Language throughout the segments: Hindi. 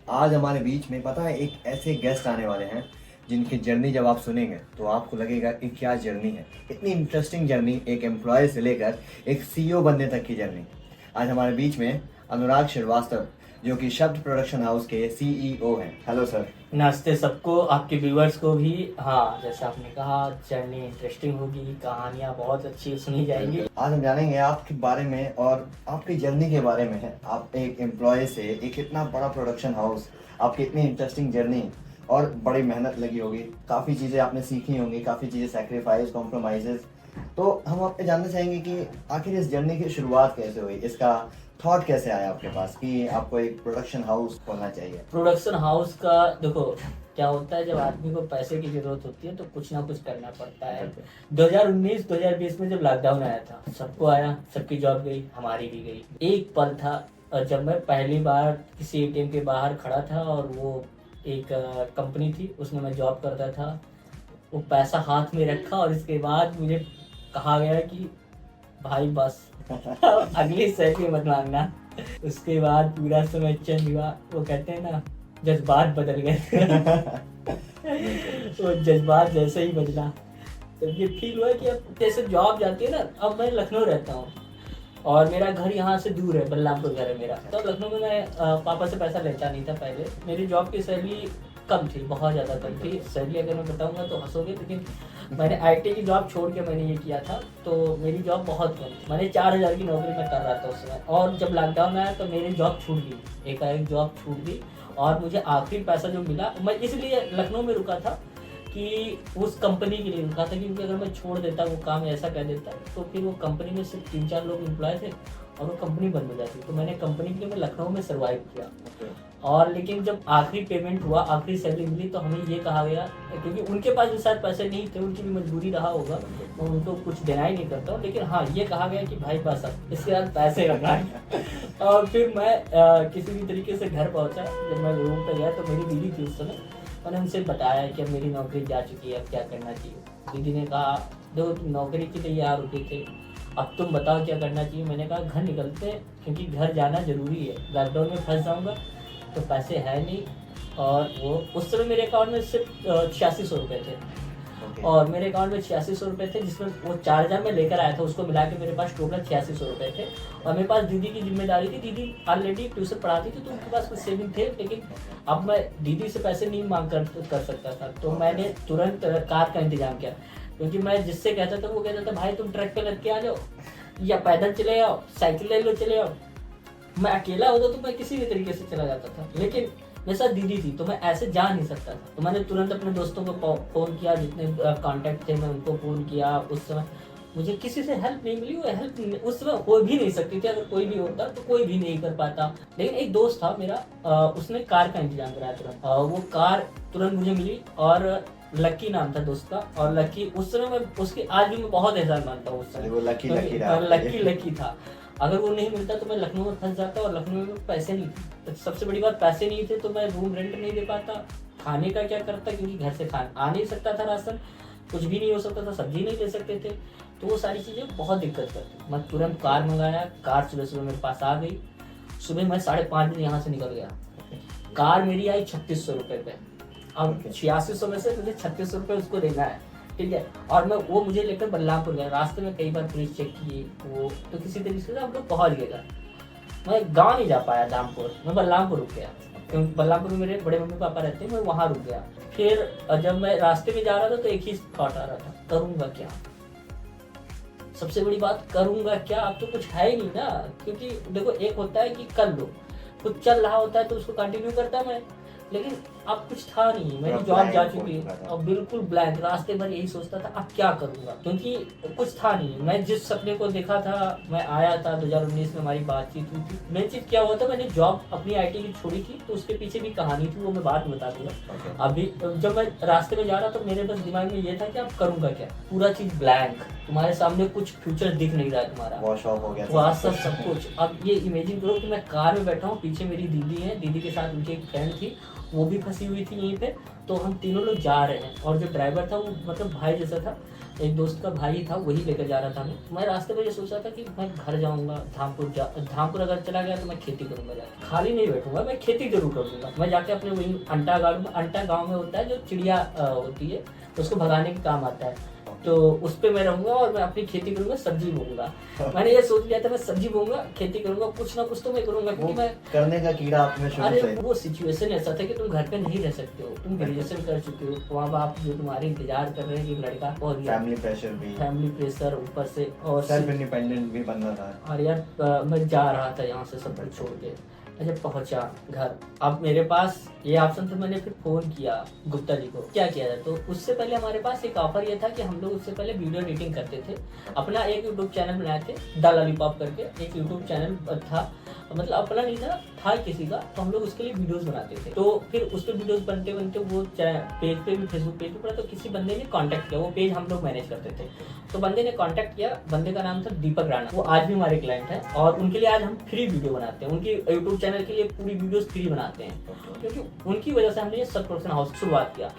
आज हमारे बीच में पता है एक ऐसे गेस्ट आने वाले हैं जिनकी जर्नी जब आप सुनेंगे तो आपको लगेगा कि क्या जर्नी है। इतनी इंटरेस्टिंग जर्नी, एक एम्प्लॉय से लेकर एक सीईओ बनने तक की जर्नी। आज हमारे बीच में अनुराग श्रीवास्तव, जो कि शब्द प्रोडक्शन हाउस के सीईओ हैं। Hello sir. नमस्ते सबको, आपके व्यूवर्स को भी। हाँ, जैसे आपने कहा, जर्नी इंटरेस्टिंग होगी, कहानियाँ बहुत अच्छी सुनी जाएंगी। आज हम जानेंगे आपके बारे में और आपकी जर्नी के बारे में है। आप एक एम्प्लॉय से एक इतना बड़ा प्रोडक्शन हाउस, आपकी इतनी इंटरेस्टिंग जर्नी और बड़ी मेहनत लगी होगी, काफ़ी चीज़ें आपने सीखी होंगी, काफ़ी चीज़ें सैक्रिफाइस, कॉम्प्रोमाइज़ेस। तो हम आपसे जानना चाहेंगे कि आखिर इस जर्नी की शुरुआत कैसे हुई, इसका थॉट कैसे आया आपके पास कि आपको एक प्रोडक्शन हाउस खोलना चाहिए। प्रोडक्शन हाउस का देखो क्या होता है, जब आदमी को पैसे की जरूरत होती है तो कुछ ना कुछ करना पड़ता है। 2019-2020 में जब लॉकडाउन आया था, सबको आया, सबकी जॉब गई, हमारी भी गई। एक पल था जब मैं पहली बार किसी एटीएम के बाहर खड़ा था और वो एक कंपनी थी, उसमें मैं जॉब करता था। वो पैसा हाथ में रखा और इसके बाद मुझे कहा गया कि भाई बस अगली सैलरी मत मांगना। उसके बाद पूरा समय चेंज हुआ। वो कहते हैं ना, जज्बात बदल गए। वो जज्बात जैसे ही बदला तो ये फील हुआ कि अब जैसे जॉब जाती है ना। अब मैं लखनऊ रहता हूँ और मेरा घर यहाँ से दूर है, बलरामपुर घर है मेरा। तो लखनऊ में मैं पापा से पैसा लेता नहीं था पहले। मेरी जॉब की सैलरी कम थी, बहुत ज़्यादा कम थी सैलरी। अगर मैं बताऊँगा तो हंसोगे, लेकिन मैंने आईटी की जॉब छोड़ के मैंने ये किया था, तो मेरी जॉब बहुत कम थी। मैंने 4,000 की नौकरी में कर रहा था उस समय। और जब लॉकडाउन आया तो मेरी जॉब छूट गई, एकाएक जॉब छूट गई। और मुझे आखिरी पैसा जो मिला, मैं इसलिए लखनऊ में रुका था कि उस कंपनी के लिए रुका था, क्योंकि अगर मैं छोड़ देता वो काम, ऐसा कह देता, तो फिर वो कंपनी में सिर्फ 3-4 लोग एम्प्लॉय थे और वो कंपनी बंद हो जाती। तो मैंने कंपनी के लिए मैं लखनऊ में सर्वाइव किया। और लेकिन जब आखिरी पेमेंट हुआ, आखिरी सैलरी मिली, तो हमें ये कहा गया, क्योंकि उनके पास भी शायद पैसे नहीं थे, उनकी भी मजबूरी रहा होगा, मैं उनको कुछ देना ही नहीं करता हूँ, लेकिन हाँ ये कहा गया कि भाई बस अब इसके बाद पैसे रखना है। और फिर मैं किसी भी तरीके से घर पहुँचा। जब मैं रूम पे गया तो मेरी दीदी थी उस समय। मैंने उनसे बताया कि अब मेरी नौकरी जा चुकी है, अब क्या करना चाहिए। दीदी ने कहा, देखो तुम नौकरी के लिए यहाँ रुके थे, अब तुम बताओ क्या करना चाहिए। मैंने कहा घर निकलते हैं, क्योंकि घर जाना ज़रूरी है, लॉकडाउन में फंस जाऊँगा तो पैसे है नहीं। और वो उस समय मेरे अकाउंट में सिर्फ 8600 रुपये थे। और मेरे अकाउंट में 8600 रुपये थे, जिसमें वो 4000 में लेकर आया था, उसको मिला के मेरे पास टोटल 8600 रुपये थे। और मेरे पास दीदी की जिम्मेदारी थी, दीदी ऑलरेडी ट्यूशन पढ़ाती थी, तो उनके पास कुछ सेविंग थे। लेकिन अब मैं दीदी से पैसे नहीं मांग कर सकता था, तो मैंने तुरंत कार का इंतजाम किया। क्योंकि मैं जिससे कहता था वो कहता था भाई तुम ट्रक पे लग के आ जाओ, या पैदल चले आओ, साइकिल ले लो चले आओ। मैं अकेला होता तो मैं किसी भी तरीके से चला जाता था, लेकिन मेरे साथ दीदी थी तो मैं ऐसे जा नहीं सकता था। तो मैंने तुरंत अपने दोस्तों को फ़ोन किया, जितने कांटेक्ट थे मैं उनको फ़ोन किया। उस समय मुझे किसी से हेल्प नहीं मिली, वो हेल्प उस समय हो भी नहीं सकती थी। अगर कोई भी होता तो कोई भी नहीं कर पाता। लेकिन एक दोस्त था मेरा, उसने कार का इंतजाम कराया तुरंत। वो कार तुरंत मुझे मिली। और लक्की नाम था दोस्त का। और लक्की उस समय मैं उसकी आज भी मैं बहुत एहसान मानता हूँ। उस समय वो लकी लक्की था। अगर वो नहीं मिलता तो मैं लखनऊ में फंस जाता, और लखनऊ में पैसे नहीं थे। तो सबसे बड़ी बात, पैसे नहीं थे तो मैं रूम रेंट नहीं दे पाता। खाने का क्या करता, क्योंकि घर से खाना आ नहीं सकता था, राशन कुछ भी नहीं हो सकता था, सब्जी नहीं ले सकते थे। तो वो सारी चीज़ें बहुत दिक्कत करती। मैं तुरंत कार मंगाया, कार सुबह सुबह मेरे पास आ गई। सुबह मैं 5:30 बजे यहाँ से निकल गया। कार मेरी आई 3600 रुपये पे। अब 8600 में से मुझे 3600 रुपये उसको देना है, ठीक है। और मैं वो मुझे लेकर बलरामपुर गया। रास्ते में कई बार पुलिस चेक की, वो तो किसी तरीके से हम लोग पहुँच गए। मैं गाँव नहीं जा पाया दामपुर, मैं बलरामपुर रुक गया, क्योंकि बलरामपुर में मेरे बड़े मम्मी पापा रहते हैं, मैं वहाँ रुक गया। फिर जब मैं रास्ते में जा रहा था तो एक ही थॉट आ रहा था, करूँगा क्या। सबसे बड़ी बात, करूँगा क्या। अब तो कुछ है ही नहीं ना, क्योंकि देखो एक होता है कि कर लो, कुछ चल रहा होता है तो उसको कंटिन्यू करता मैं, लेकिन अब कुछ था नहीं। मेरी जॉब जा चुकी है, अब बिल्कुल ब्लैंक। रास्ते भर यही सोचता था अब क्या करूँगा, क्योंकि कुछ था नहीं। मैं जिस सपने को देखा था, मैं आया था 2019 में, हमारी बातचीत हुई थी। मेन चीज़ क्या हुआ था, मैंने जॉब अपनी आईटी की छोड़ी थी, तो उसके पीछे भी कहानी थी, वो मैं बाद में बता दूंगा। अभी जब मैं रास्ते में जा रहा तो मेरे बस दिमाग में ये था कि अब करूँगा क्या। पूरा चीज़ ब्लैंक, तुम्हारे सामने कुछ फ्यूचर दिख नहीं रहा है तुम्हारा, वॉश ऑफ हो गया वहाँ सब कुछ। अब ये इमेजिन करो कि मैं कार में बैठा हूँ, पीछे मेरी दीदी है, दीदी के साथ उनकी एक फ्रेंड थी, वो भी फंसी हुई थी यहीं पे। तो हम तीनों लोग जा रहे हैं और जो ड्राइवर था वो मतलब भाई जैसा था, एक दोस्त का भाई था, वही लेकर जा रहा था हमें। मैं रास्ते में ये सोच रहा था कि मैं घर जाऊंगा, धामपुर अगर चला गया तो मैं खेती करूंगा, जाके खाली नहीं बैठूंगा, मैं खेती जरूर करूंगा। मैं जाके अपने वही अंटा गाँव में होता है जो चिड़िया होती है, उसको भगाने के काम आता है, तो उस पे मैं रहूंगा और मैं अपनी खेती करूंगा, सब्जी बोऊंगा। मैंने ये सोच लिया था मैं सब्जी बोऊंगा, खेती करूंगा, कुछ ना कुछ तो मैं करूंगा, क्योंकि मैं करने का कीड़ा आप में शुरू अरे से। वो सिचुएशन ऐसा था कि तुम घर पे नहीं रह सकते हो, तुम ग्रेजुएशन कर चुके हो, वहाँ बाप जो तुम्हारे इंतजार कर रहे हैं कि लड़का, और फैमिली प्रेशर भी, फैमिली प्रेशर ऊपर से, और सेल्फ इंडिपेंडेंट भी बनना था। और यार मैं जा रहा था यहाँ से सब कुछ छोड़ के। अच्छा पहुंचा घर, अब मेरे पास ये ऑप्शन था, मैंने फिर फोन किया गुप्ता जी को, क्या किया जाए। तो उससे पहले हमारे पास एक ऑफर ये था कि हम लोग उससे पहले वीडियो एडिटिंग करते थे, अपना एक यूट्यूब चैनल बनाए थे, द लॉलीपॉप करके एक यूट्यूब चैनल था, मतलब अपना नहीं था किसी का, तो हम लोग उसके लिए वीडियोस बनाते थे। तो फिर उस पर वीडियोस बनते बनते वो पेज पे भी, फेसबुक पेज पे पड़ा, तो किसी बंदे ने कांटेक्ट किया, वो पेज हम लोग मैनेज करते थे, तो बंदे ने कांटेक्ट किया, बंदे का नाम था दीपक राणा, वो आज भी हमारे क्लाइंट है, और उनके लिए आज हम फ्री वीडियो बनाते हैं, उनकी यूट्यूब चैनल के लिए पूरी वीडियोस फ्री बनाते हैं, क्योंकि उनकी वजह से हमने ये सब प्रोडक्शन हाउस शुरुआत किया।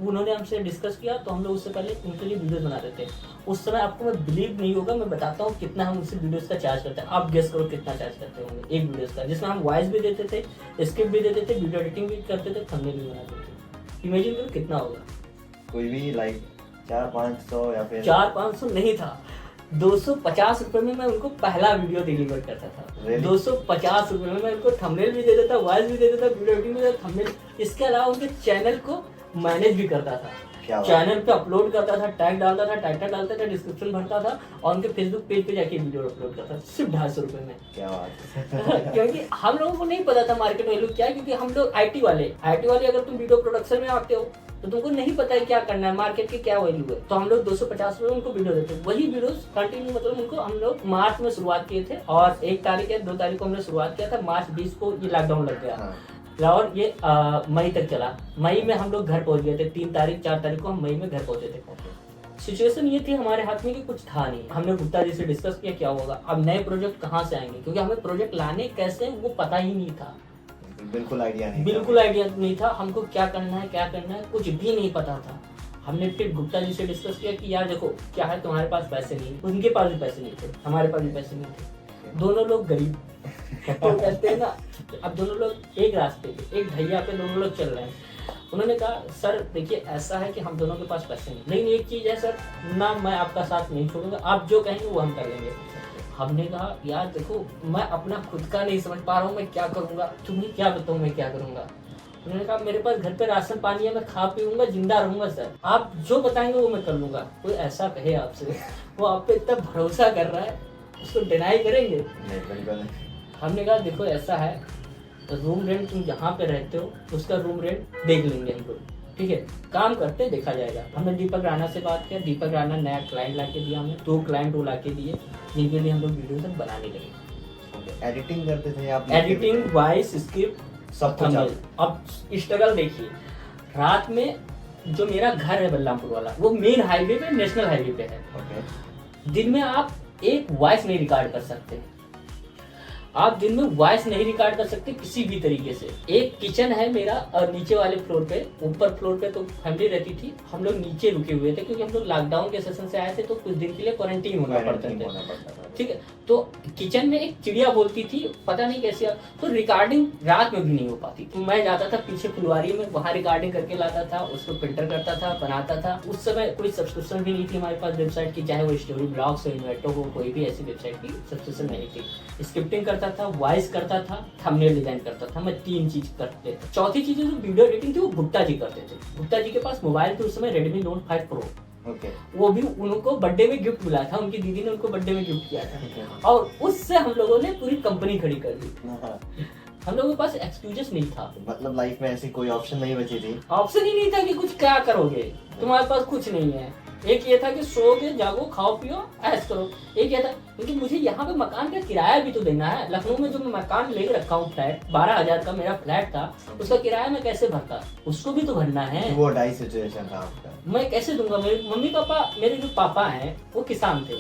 उन्होंने हमसे डिस्कस किया, तो हम लोग उससे पहले उनके लिए वीडियोस बनाते थे। उस समय आपको मैं बिलीव नहीं होगा, मैं बताता हूँ कितना हम उससे वीडियोस का चार्ज करते हैं, आप गेस करो कितना चार्ज करते होंगे एक वीडियोस का, जिसमें हम वॉइस भी देते थे, स्क्रिप्ट भी देते थे, वीडियो एडिटिंग भी करते थे, थंबनेल भी बनाते थे। इमेजिन करो कितना होगा। कोई भी लाइक 400-500 या फिर 400-500 नहीं था, 250 रुपए में मैं उनको पहला वीडियो डिलीवर करता था। Really? 250 रुपए में मैं उनको थंबनेल भी दे देता, वॉइस भी दे देता, वीडियो एडिटिंग भी देता, थंबनेल, इसके अलावा उनके चैनल को मैनेज भी करता था, चैनल पे अपलोड करता था, टैग डालता था, टाइटल डालता था, डिस्क्रिप्शन भरता था, और उनके फेसबुक पेज पे जाके वीडियो अपलोड करता था, सिर्फ 250 रुपए में। क्या बात क्योंकि हम लोगों को नहीं पता था मार्केट वैल्यू क्या है, क्योंकि हम लोग आईटी वाले अगर तुम वीडियो प्रोडक्शन में आते हो तो तुमको नहीं पता है क्या करना है, मार्केट की क्या वैल्यू है, तो हम लोग 250 रुपए उनको वीडियो देते, वही वीडियोस कंटिन्यू, मतलब उनको हम लोग मार्च में शुरुआत किए थे, और 1 तारीख या 2 तारीख को हमने शुरुआत किया था, मार्च 20 को ये लॉकडाउन लग गया। और ये मई तक चला, मई में हम लोग घर पहुंच गए थे, 3 तारीख 4 तारीख को हम मई में घर पहुंचे थे। सिचुएशन ये थी हमारे हाथ में कि कुछ था नहीं, हमने गुप्ता जी से डिस्कस किया क्या होगा, अब नए प्रोजेक्ट कहाँ से आएंगे, क्योंकि हमें प्रोजेक्ट लाने कैसे वो पता ही नहीं था, बिल्कुल आइडिया नहीं था हमको क्या करना है, कुछ भी नहीं पता था। हमने फिर गुप्ता जी से डिस्कस किया कि यार देखो क्या है, तुम्हारे पास पैसे नहीं, उनके पास भी पैसे नहीं थे, हमारे पास भी पैसे नहीं थे, दोनों लोग गरीब तो कहते हैं ना, अब दोनों लोग एक रास्ते पे, एक ढैया पे दोनों लोग चल रहे हैं। उन्होंने कहा सर देखिए ऐसा है कि हम दोनों के पास पैसे नहीं, लेकिन एक चीज है सर ना, मैं आपका साथ नहीं छोड़ूंगा, आप जो कहेंगे वो हम कर लेंगे। हमने कहा यार देखो मैं अपना खुद का नहीं समझ पा रहा हूँ, मैं क्या करूंगा, तुम्हें क्या बताऊँ मैं क्या करूंगा। उन्होंने कहा मेरे पास घर पे राशन पानी है, मैं खा पीऊंगा, जिंदा रहूंगा सर, आप जो बताएंगे वो मैं कर लूंगा। कोई ऐसा कहे आपसे, वो आप पे इतना भरोसा कर रहा है, उसको डिनाई करेंगे? नहीं। हमने कहा देखो ऐसा है, रूम रेंट तुम जहाँ पे रहते हो उसका रूम रेंट देख लेंगे हम लोग, ठीक है, काम करते देखा जाएगा। हमने दीपक राणा से बात किया, दीपक राणा नया क्लाइंट ला के दिया हमें, 2 क्लाइंट वो ला के दिए, जिनके लिए हम लोग वीडियो सब बनाने लगे। एडिटिंग करते थे आप? एडिटिंग, वॉइस, स्क्रिप्ट, सब कुछ। अब स्ट्रगल देखिए, रात में जो मेरा घर है बलरामपुर वाला, वो मेन हाईवे पे, नेशनल हाईवे पे है। दिन में आप एक वॉइस नहीं रिकॉर्ड कर सकते, आप दिन में वॉइस नहीं रिकॉर्ड कर सकते किसी भी तरीके से। एक किचन है मेरा और नीचे वाले फ्लोर पे, ऊपर फ्लोर पे तो फैमिली रहती थी, हम लोग नीचे रुके हुए थे क्योंकि हम लोग लॉकडाउन के सेशन से आए थे, तो कुछ दिन के लिए क्वारंटीन होना पड़ता था, ठीक है। तो किचन में एक चिड़िया बोलती थी, पता नहीं कैसे, तो रिकॉर्डिंग रात में भी नहीं हो पाती। तो मैं जाता था पीछे फुलवारी में, वहाँ रिकॉर्डिंग करके लाता था, उसको फिल्टर करता था, बनाता था। उस समय कोई सब्सक्रिप्शन भी नहीं थी हमारे पास वेबसाइट की, चाहे वो स्टोरी ब्लॉग्स हो, इन्वेटो हो, कोई भी ऐसी वेबसाइट की सब्सक्रिप्शन नहीं थी। स्क्रिप्टिंग करता था, वॉइस करता था, थंबनेल डिजाइन करता था, मैं 3 चीज करते थे। चौथी चीज जो वीडियो एडिटिंग थी वो गुप्ता जी करते थे। गुप्ता जी के पास मोबाइल थे उस समय, Redmi Note 5 Pro, वो भी उनको बर्थडे में गिफ्ट मिला था, उनकी दीदी ने उनको बर्थडे में गिफ्ट किया था, और उससे हम लोगों ने पूरी कंपनी खड़ी कर दी। हम लोगों के पास एक्सक्यूजेस नहीं था, मतलब लाइफ में ऐसी कोई ऑप्शन नहीं बची थी, ऑप्शन ही नहीं था कि कुछ क्या करोगे, तुम्हारे पास कुछ नहीं है। एक ये था कि सोओगे, जागो, खाओ पियो, ऐश करो। एक ये था क्योंकि मुझे यहाँ पे मकान का किराया भी तो देना है। लखनऊ में जो मैं मकान ले रखा हूँ, फ्लैट 12,000 का मेरा फ्लैट था, उसका किराया मैं कैसे भरता, उसको भी तो भरना है। वो डाई सिचुएशन था आपका। मैं कैसे दूंगा? मेरे मम्मी पापा, मेरे जो पापा हैं वो किसान थे,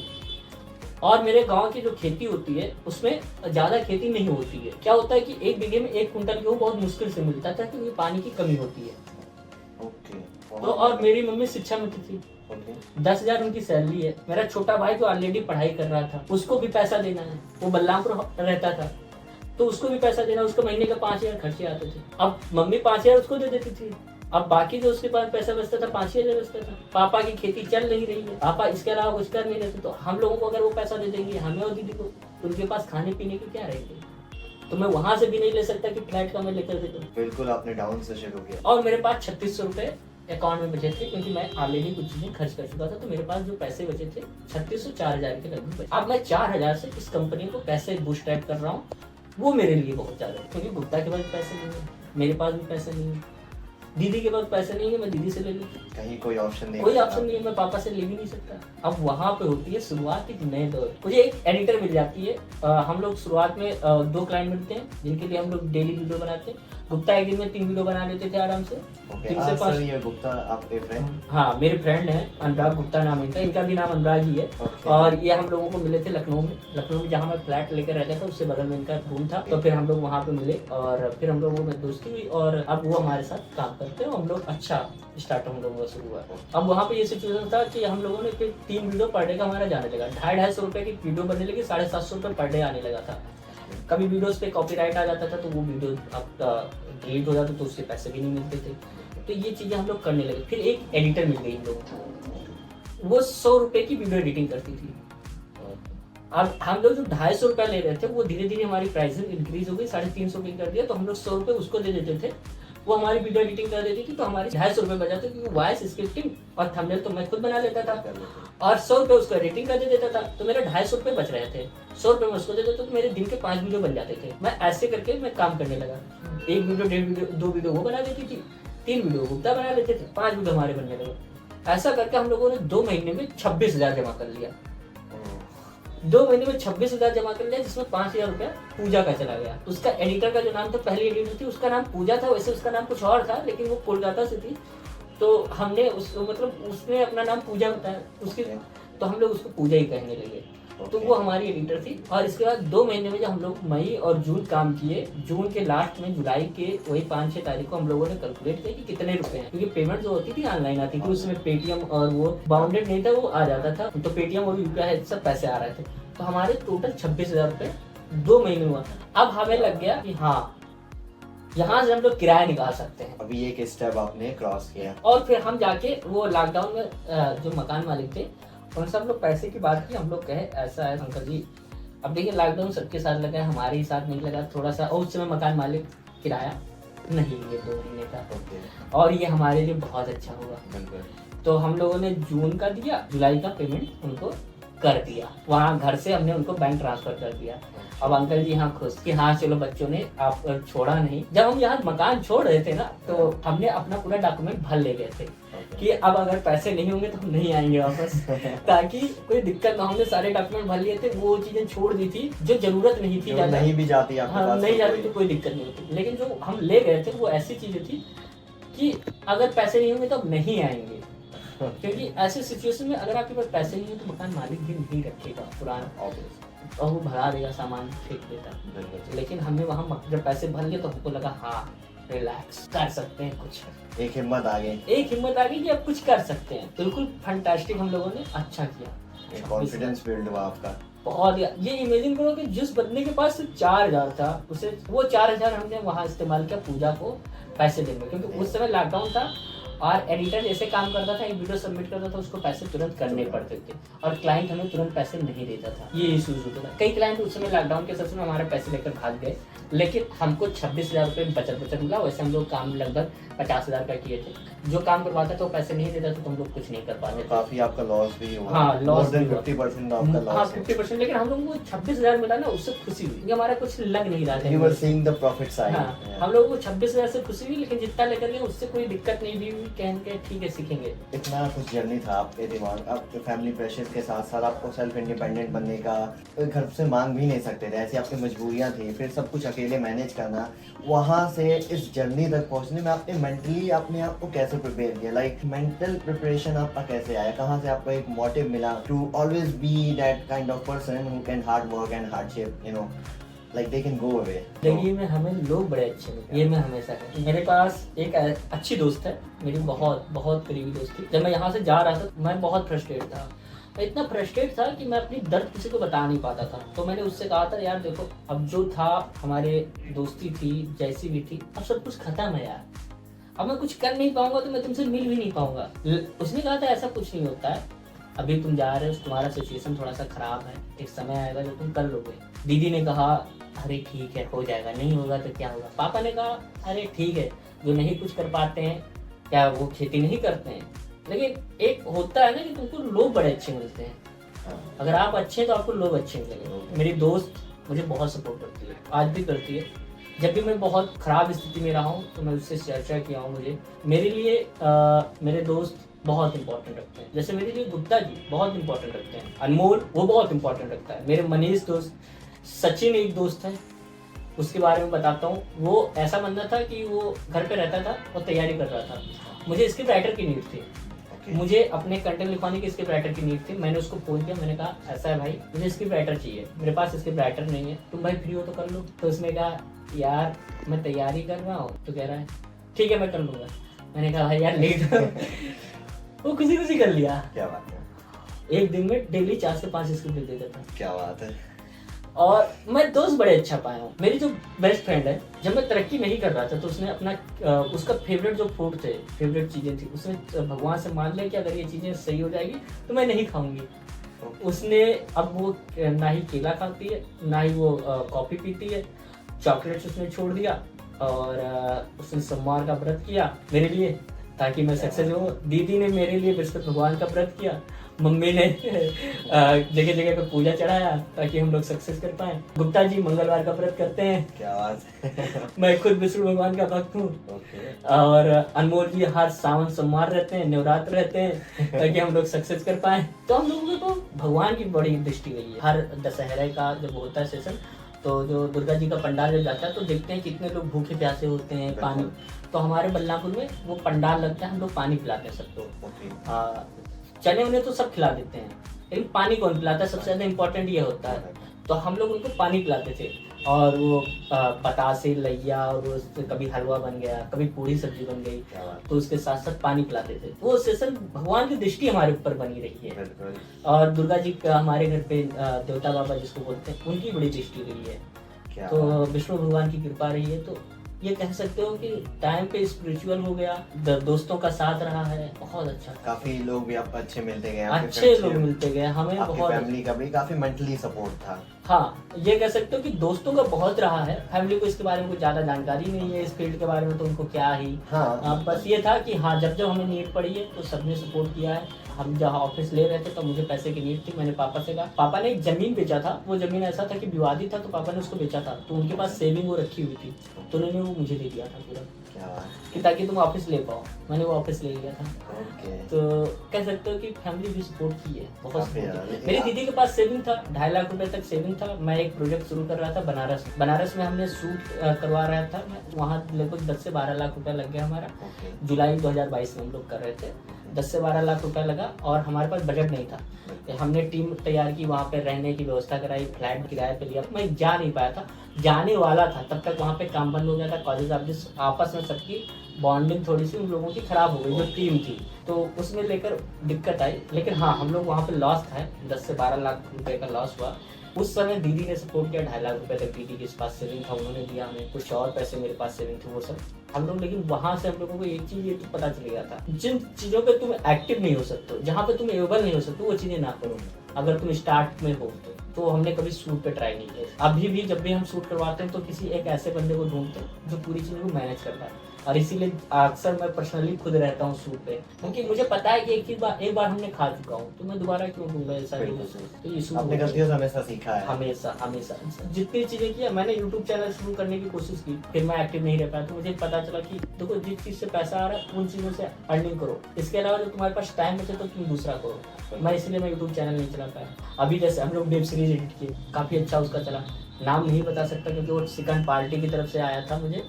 और मेरे गांव की जो खेती होती है उसमें ज्यादा खेती नहीं होती है। क्या होता है कि 1 बीघे में 1 कुंटल गेहूँ बहुत मुश्किल से मिलता था क्योंकि पानी की कमी होती है। ओके। तो और मेरी मम्मी शिक्षा में थी, ओके। 10,000 उनकी सैलरी है। मेरा छोटा भाई जो ऑलरेडी पढ़ाई कर रहा था उसको भी पैसा देना है, वो बलरामपुर रहता था तो उसको भी पैसा देना, उसको महीने का 5,000 खर्चे आते थे। अब मम्मी 5,000 उसको दे देती थी, अब बाकी जो उसके पास पैसा बचता था 5,000 बचता था। पापा की खेती चल नहीं रही है, पापा इसके अलावा कुछ कर नहीं रहे थे, तो हम लोगों को अगर वो पैसा दे देंगे हमें और दीदी को, उनके पास खाने पीने की क्या रहेगी। तो मैं वहां से भी नहीं ले सकता कि फ्लैट का मैं लेकर दे दूं। बिल्कुल आपने डाउन से शुरू किया। और मेरे पास 3600 रुपए अकाउंट में बचे थे क्योंकि मैं ऑलरेडी कुछ चीजें खर्च कर चुका था, तो मेरे पास जो पैसे बचे थे 3600 4,000 के लगभग बचे। अब मैं 4,000 से इस कंपनी को कैसे बूस्टअप कर रहा हूँ वो मेरे लिए बहुत ज्यादा है, क्योंकि गुप्ता के पास पैसे नहीं है, मेरे पास भी पैसे नहीं है, दीदी के पास पैसे नहीं है, मैं दीदी से ले लूँ, कहीं कोई ऑप्शन नहीं, कोई ऑप्शन नहीं है, मैं पापा से ले भी नहीं सकता। अब वहां पे होती है शुरुआत एक नए दौर। मुझे एक एडिटर मिल जाती है, हम लोग शुरुआत में 2 क्लाइंट मिलते हैं जिनके लिए हम लोग डेली वीडियो बनाते हैं। गुप्ता एक दिन में 3 वीडियो बना लेते थे आराम से। ओके। 3 से 5। सर ये गुप्ता आपके फ्रेंड? हाँ मेरे फ्रेंड है, अनुराग गुप्ता नाम इनका, इनका भी नाम अनुराग ही है। ओके। और ये हम लोगों को मिले थे लखनऊ में जहाँ मैं फ्लैट लेकर रहता था उससे बगल में इनका रूम था, तो फिर हम लोग वहाँ पे मिले और फिर हम लोगों में दोस्ती हुई और अब वो हमारे साथ काम करते हैं। हम लोग अच्छा स्टार्ट हम लोगों का शुरू हुआ। अब वहाँ पे ये सिचुएशन था कि हम लोगों ने फिर 3 वीडियो पर डे का हमारा जाने लगा, 250-250 रुपए की वीडियो बनने लगी, 750 रुपए पर डे आने लगा था। कभी वीडियोस पे कॉपीराइट आ जाता था तो वो वीडियो आपका डिलीट हो जाता तो उसके पैसे भी नहीं मिलते थे। तो ये चीजें हम लोग करने लगे। फिर एक एडिटर मिल गई हम लोगों को, वो 100 रुपए की वीडियो एडिटिंग करती थी। अब हम लोग जो 250 रुपया ले रहे थे वो धीरे धीरे हमारी प्राइसिंग इंक्रीज हो गई, 350 रुपये कर दिया, तो हम लोग 100 रुपये उसको दे देते थे, वो हमारी वीडियो एडिटिंग कर देती थी, तो हमारे 250 रुपये बच जाते, क्योंकि वॉइस स्क्रिप्टिंग और थंबनेल तो मैं खुद बना लेता था और 100 रुपये उसको एडिटिंग कर दे देता था, तो मेरे 250 रुपये बच रहे थे। 100 रुपये में उसको दे देता तो मेरे दिन के 5 वीडियो बन जाते थे। मैं ऐसे करके मैं काम करने लगा, 1 वीडियो 1.5 वीडियो 2 वीडियो वो बना देती थी, 3 वीडियो गुप्ता बना लेते थे, 5 वीडियो हमारे बनने लगे। ऐसा करके हम लोगों ने 2 महीने में 26,000 जमा कर लिया। 2 महीने में 26,000 जमा कर लिया, जिसमें 5,000 रुपया पूजा का चला गया। उसका एडिटर का जो नाम था, पहली एडिटर थी उसका नाम पूजा था, वैसे उसका नाम कुछ और था लेकिन वो कोलकाता से थी, तो हमने उसने अपना नाम पूजा बताया उसके, तो हम लोग उसको पूजा ही कहने लगे। तो वो हमारी एडिटर थी। और इसके बाद 2 महीने में जब हम लोग मई और जून काम किए, जून के लास्ट में जुलाई के वही 5-6 तारीख को हम लोगों ने कैलकुलेट किया कि कितने रुपए हैं, क्योंकि पेमेंट जो होती थी ऑनलाइन आती थी, उसमें पेटीएम और वो बाउंडेड नहीं था, वो आ जाता था, तो पेटीएम और यूपीआई सब पैसे आ रहे थे। तो हमारे टोटल 26,000 रुपए 2 महीने हुआ। अब हमें लग गया कि हाँ यहाँ से हम लोग किराया निकाल सकते हैं। अभी एक स्टेप आपने क्रॉस किया। और फिर हम जाके वो लॉकडाउन में जो मकान मालिक थे उनसे हम लोग पैसे की बात की, हम लोग कहे ऐसा है अंकल जी, अब देखिए लॉकडाउन सबके साथ लगा है, हमारे ही साथ नहीं लगा थोड़ा सा, और उस समय मकान मालिक किराया नहीं ये 2 महीने का, और ये हमारे लिए बहुत अच्छा हुआ। तो हम लोगों ने जून का दिया, जुलाई का पेमेंट उनको कर दिया, वहाँ घर से हमने उनको बैंक ट्रांसफर कर दिया। अब अंकल जी यहाँ खुश कि हाँ चलो बच्चों ने आप छोड़ा नहीं। जब हम यहाँ मकान छोड़ रहे थे ना, तो हमने अपना पूरा डॉक्यूमेंट भर ले गए थे कि अब अगर पैसे नहीं होंगे तो हम नहीं आएंगे वापस, ताकि कोई दिक्कत ना। हमने सारे डॉक्यूमेंट भर लिए थे, वो चीजें छोड़ दी थी जो जरूरत नहीं थी, नहीं भी जाती हाँ नहीं जाती तो कोई दिक्कत नहीं होती, लेकिन जो हम ले गए थे वो ऐसी चीजें थी कि अगर पैसे नहीं होंगे तो अब नहीं आएंगे। क्योंकि ऐसे सिचुएशन में अगर आपके पास पैसे नहीं है तो मकान मालिक भी नहीं रखेगा पुराना, और वो भगा देगा, सामान फेंक देता। लेकिन हमने वहाँ जब पैसे भर लिए तो हमको लगा हाँ रिलैक्स कर सकते हैं, कुछ एक हिम्मत आ गई कि अब कुछ कर सकते हैं। बिल्कुल फैंटास्टिक, हम लोगों ने अच्छा किया, कॉन्फिडेंस बिल्ड हुआ आपका बहुत। ये इमेजिन करो कि जिस बंदे के पास सिर्फ 4,000 था, उसे वो 4,000 हमने वहाँ इस्तेमाल किया पूजा को पैसे देने, क्योंकि उस समय लॉकडाउन था और एडिटर जैसे काम करता था, एक वीडियो सबमिट करता था, उसको पैसे तुरंत करने पड़ते थे और क्लाइंट हमें तुरंत पैसे नहीं देता था। ये इशूज होता था। कई क्लाइंट उस समय लॉकडाउन के समय हमारे पैसे लेकर भाग गए, लेकिन हमको 26,000 रुपये बचत मिला। वैसे हम लोग काम लगभग 50,000 का किए थे। जो काम करवाता था वो पैसे नहीं देता था तो हम लोग कुछ नहीं कर पाते। काफी आपका लॉस भी हुआ। हाँ लॉस 50% आपका लॉस। हाँ 50%, लेकिन हम लोगों को 26,000 मिला ना, उससे खुशी हुई। हमारा कुछ लग नहीं रहा था। You were seeing the profit side. हाँ, हम लोगों को 26,000 से खुशी हुई, लेकिन जितना लेकर गए उससे कोई दिक्कत नहीं भी हुई। कह के ठीक है सीखेंगे। इतना कुछ जर्नी था आपके दिमाग, आपके फैमिली प्रेशर के साथ साथ आपको सेल्फ इंडिपेंडेंट बनने का, घर से मांग भी नहीं सकते थे, ऐसी आपकी मजबूरियां थी, फिर सब कुछ अकेले मैनेज करना, वहाँ से इस जर्नी तक पहुँचने में आपने मेंटली आपने आपको कैसे प्रिपेयर किया, लाइक मेंटल प्रिपरेशन आपका कैसे आया, कहाँ से आपको एक मोटिव मिला to always be that kind of person who can hard work and hardship, you know, like they can go away. जिंदगी में हमें लोग बड़े अच्छे मिलते हैं, ये मैं हमेशा कहता हूँ। मेरे पास एक अच्छी दोस्त है, मेरी बहुत बहुत करीबी दोस्त थी। जब मैं यहाँ से जा रहा था मैं बहुत फ्रस्ट्रेट था, मैं इतना फ्रस्ट्रेट था कि मैं अपनी दर्द किसी को बता नहीं पाता था। तो मैंने उससे कहा था, यार देखो अब जो था हमारे दोस्ती थी जैसी भी थी, अब सब कुछ खत्म है यार, अब मैं कुछ कर नहीं पाऊंगा तो मैं तुमसे मिल भी नहीं पाऊंगा। उसने कहा था ऐसा कुछ नहीं होता है, अभी तुम जा रहे हो, तुम्हारा सिचुएशन थोड़ा सा खराब है, एक समय आएगा जो तुम कर लोगे। दीदी ने कहा अरे ठीक है हो जाएगा, नहीं होगा तो क्या होगा। पापा ने कहा अरे ठीक है, जो नहीं कुछ कर पाते हैं क्या वो खेती नहीं करते हैं, लेकिन एक होता है ना कि तुमको लोग बड़े अच्छे मिलते हैं। अगर आप अच्छे हैं तो आपको लोग अच्छे मिलेंगे। मेरी दोस्त मुझे बहुत सपोर्ट करती है, आज भी करती है। जब भी मैं बहुत खराब स्थिति में रहा हूँ तो मैं उससे चर्चा किया हूँ। मुझे मेरे लिए मेरे दोस्त बहुत इंपॉर्टेंट रखते हैं। जैसे मेरे लिए गुप्ता जी बहुत इंपॉर्टेंट रखते हैं, अनमोल वो बहुत इंपॉर्टेंट रखता है, मेरे मनीष दोस्त, सचिन एक दोस्त है, उसके बारे में बताता हूँ। वो ऐसा बंदा था कि वो घर पे रहता था और तैयारी कर रहा था। मुझे स्क्रिप्ट राइटर की नीड थी, मुझे अपने कंटेंट लिखवाने की स्क्रिप्ट राइटर की नीड थी। मैंने उसको फोन किया, मैंने कहा ऐसा है भाई मुझे स्क्रिप्ट राइटर चाहिए, मेरे पास स्क्रिप्ट राइटर नहीं है, तुम भाई फ्री हो तो कर लो। तो उसने कहा यार मैं तैयारी कर रहा हूँ, तो कह रहा है ठीक है मैं कर लूँगा। मैंने कहा भाई यार लेट वो खुशी खुशी कर लिया। क्या बात है, एक दिन में डेली 4 से 5 स्क्रिप्ट लिख देता था। क्या बात है। और मैं दोस्त बड़े अच्छा पाया हूँ। मेरी जो बेस्ट फ्रेंड है, जब मैं तरक्की नहीं कर रहा था तो उसने अपना उसका फेवरेट जो फूड थे, फेवरेट चीज़ें थी, उसने भगवान से मान लिया कि अगर ये चीज़ें सही हो जाएगी तो मैं नहीं खाऊंगी। उसने अब वो ना ही केला खाती है, ना ही वो कॉफ़ी पीती है, चॉकलेट्स उसने छोड़ दिया। और उसने सोमवार का व्रत किया मेरे लिए ताकि मैं सक्सेस हो। दीदी ने मेरे लिए बृहस्पति भगवान का व्रत किया। मम्मी ने जगह जगह पे पूजा चढ़ाया ताकि हम लोग सक्सेस कर पाए। गुप्ता जी मंगलवार का व्रत करते हैं। क्या बात है। मैं खुद विष्णु भगवान का भक्त हूँ। ओके। और अनमोल जी हर सावन सोमवार रहते हैं, नवरात्र रहते हैं ताकि हम लोग सक्सेस कर पाए। तो हम लोगों को भगवान की बड़ी दृष्टि गई है। हर दशहरे का जब होता है सेशन, तो जो दुर्गा जी का पंडाल जब जाता है तो देखते हैं कितने लोग भूखे प्यासे होते हैं, पानी। तो हमारे बल्लापुर में वो पंडाल लगता है, हम लोग पानी पिलाते हैं सबको। चने उन्हें तो सब खिला देते हैं, लेकिन पानी कौन पिलाता है, सबसे ज्यादा इम्पोर्टेंट ये होता है। तो हम लोग उनको पानी पिलाते थे। और वो पतासे लैया, और वो कभी हलवा बन गया, कभी पूरी सब्जी बन गई, तो उसके साथ साथ पानी पिलाते थे। वो सेशन भगवान की दृष्टि हमारे ऊपर बनी रही है। और दुर्गा जी का हमारे घर पे देवता बाबा जिसको बोलते हैं, उनकी बड़ी दृष्टि रही है। तो विष्णु भगवान की कृपा रही है। तो ये कह सकते हो कि टाइम पे स्पिरिचुअल हो गया, दोस्तों का साथ रहा है, बहुत अच्छा। काफी लोग भी आपको अच्छे मिलते गए, अच्छे लोग मिलते गए हमें, बहुत। फैमिली का भी काफी मेंटली सपोर्ट था। हाँ, ये कह सकते हो कि दोस्तों का बहुत रहा है। फैमिली को इसके बारे में कुछ ज्यादा जानकारी नहीं है, इस फील्ड के बारे में, तो उनको क्या ही। हाँ। बस ये था कि हाँ जब जब हमें नीड पड़ी है तो सबने सपोर्ट किया है। हम जहाँ ऑफिस ले रहे थे तो मुझे पैसे की नीड थी, मैंने पापा से कहा। पापा ने एक जमीन बेचा था, वो जमीन ऐसा था कि विवादित था, तो पापा ने उसको बेचा था। तो उनके पास सेविंग वो रखी हुई थी, तो उन्होंने वो मुझे दे दिया था पूरा, कि ताकि तुम ऑफिस ले पाओ। मैंने वो ऑफिस ले लिया था। तो कह सकते हो कि फैमिली भी सपोर्ट की है, बहुत सपोर्ट। मेरी दीदी के पास सेविंग था, 2.5 लाख रुपए तक सेविंग था। मैं एक प्रोजेक्ट शुरू कर रहा था बनारस में हमने शूट करवा रहा था। वहाँ लगभग 10 से 12 लाख रुपया लग गया हमारा। जुलाई 2022 में हम लोग कर रहे थे, 10 से 12 लाख रुपया लगा। और हमारे पास बजट नहीं था। हमने टीम तैयार की, वहाँ पे रहने की व्यवस्था कराई, फ्लैट किराए पे लिया। मैं जा नहीं पाया था, जाने वाला था, तब तक वहाँ पे काम बंद हो गया था। कॉलेज आपस में सबकी बॉन्डिंग थोड़ी सी उन लोगों की खराब हो गई, जो टीम थी, तो उसमें लेकर दिक्कत आई। लेकिन हाँ, हम लोग वहाँ पे लॉस था, 10 से 12 लाख रुपए का लॉस हुआ। उस समय दीदी ने सपोर्ट किया, 2.5 लाख रुपए तक दीदी के पास सेविंग था, उन्होंने दिया हमें। कुछ और पैसे मेरे पास सेविंग थे, वो सब हम लोग। लेकिन वहां से हम लोगों को एक चीज ये तो पता चल गया था, जिन चीजों पे तुम एक्टिव नहीं हो सकते, जहाँ पे तुम एबल नहीं हो सकते, वो चीजें ना करो अगर तुम स्टार्ट में हो तो हमने कभी शूट पे ट्राई नहीं किया। अभी भी जब भी हम शूट करवाते हैं तो किसी एक ऐसे बंदे को ढूंढते हैं जो पूरी चीज़ों को मैनेज कर पाए। और इसीलिए अक्सर मैं पर्सनली खुद रहता हूँ शूट पे, क्योंकि मुझे पता है कि एक बार हमने खा चुका हूँ, तो मैं दोबारा क्यों दूंगा ऐसा। तो ये आपने गलतियों से हमेशा सीखा है। हमेशा जितनी चीजें की, मैंने यूट्यूब चैनल शुरू करने की कोशिश की, फिर मैं एक्टिव नहीं रह पाया। तो मुझे पता चला कि देखो, जिस चीज से पैसा आ रहा है उन चीजों से अर्निंग करो, इसके अलावा जो तुम्हारे पास टाइम बचे तो तुम दूसरा करो। मैं इसलिए यूट्यूब चैनल नहीं चला पाया। अभी जैसे हम लोग वेब सीरीज एडिट किए, काफी अच्छा उसका चला, नाम नहीं बता सकता क्योंकि वो सेकंड पार्टी की तरफ से आया था मुझे।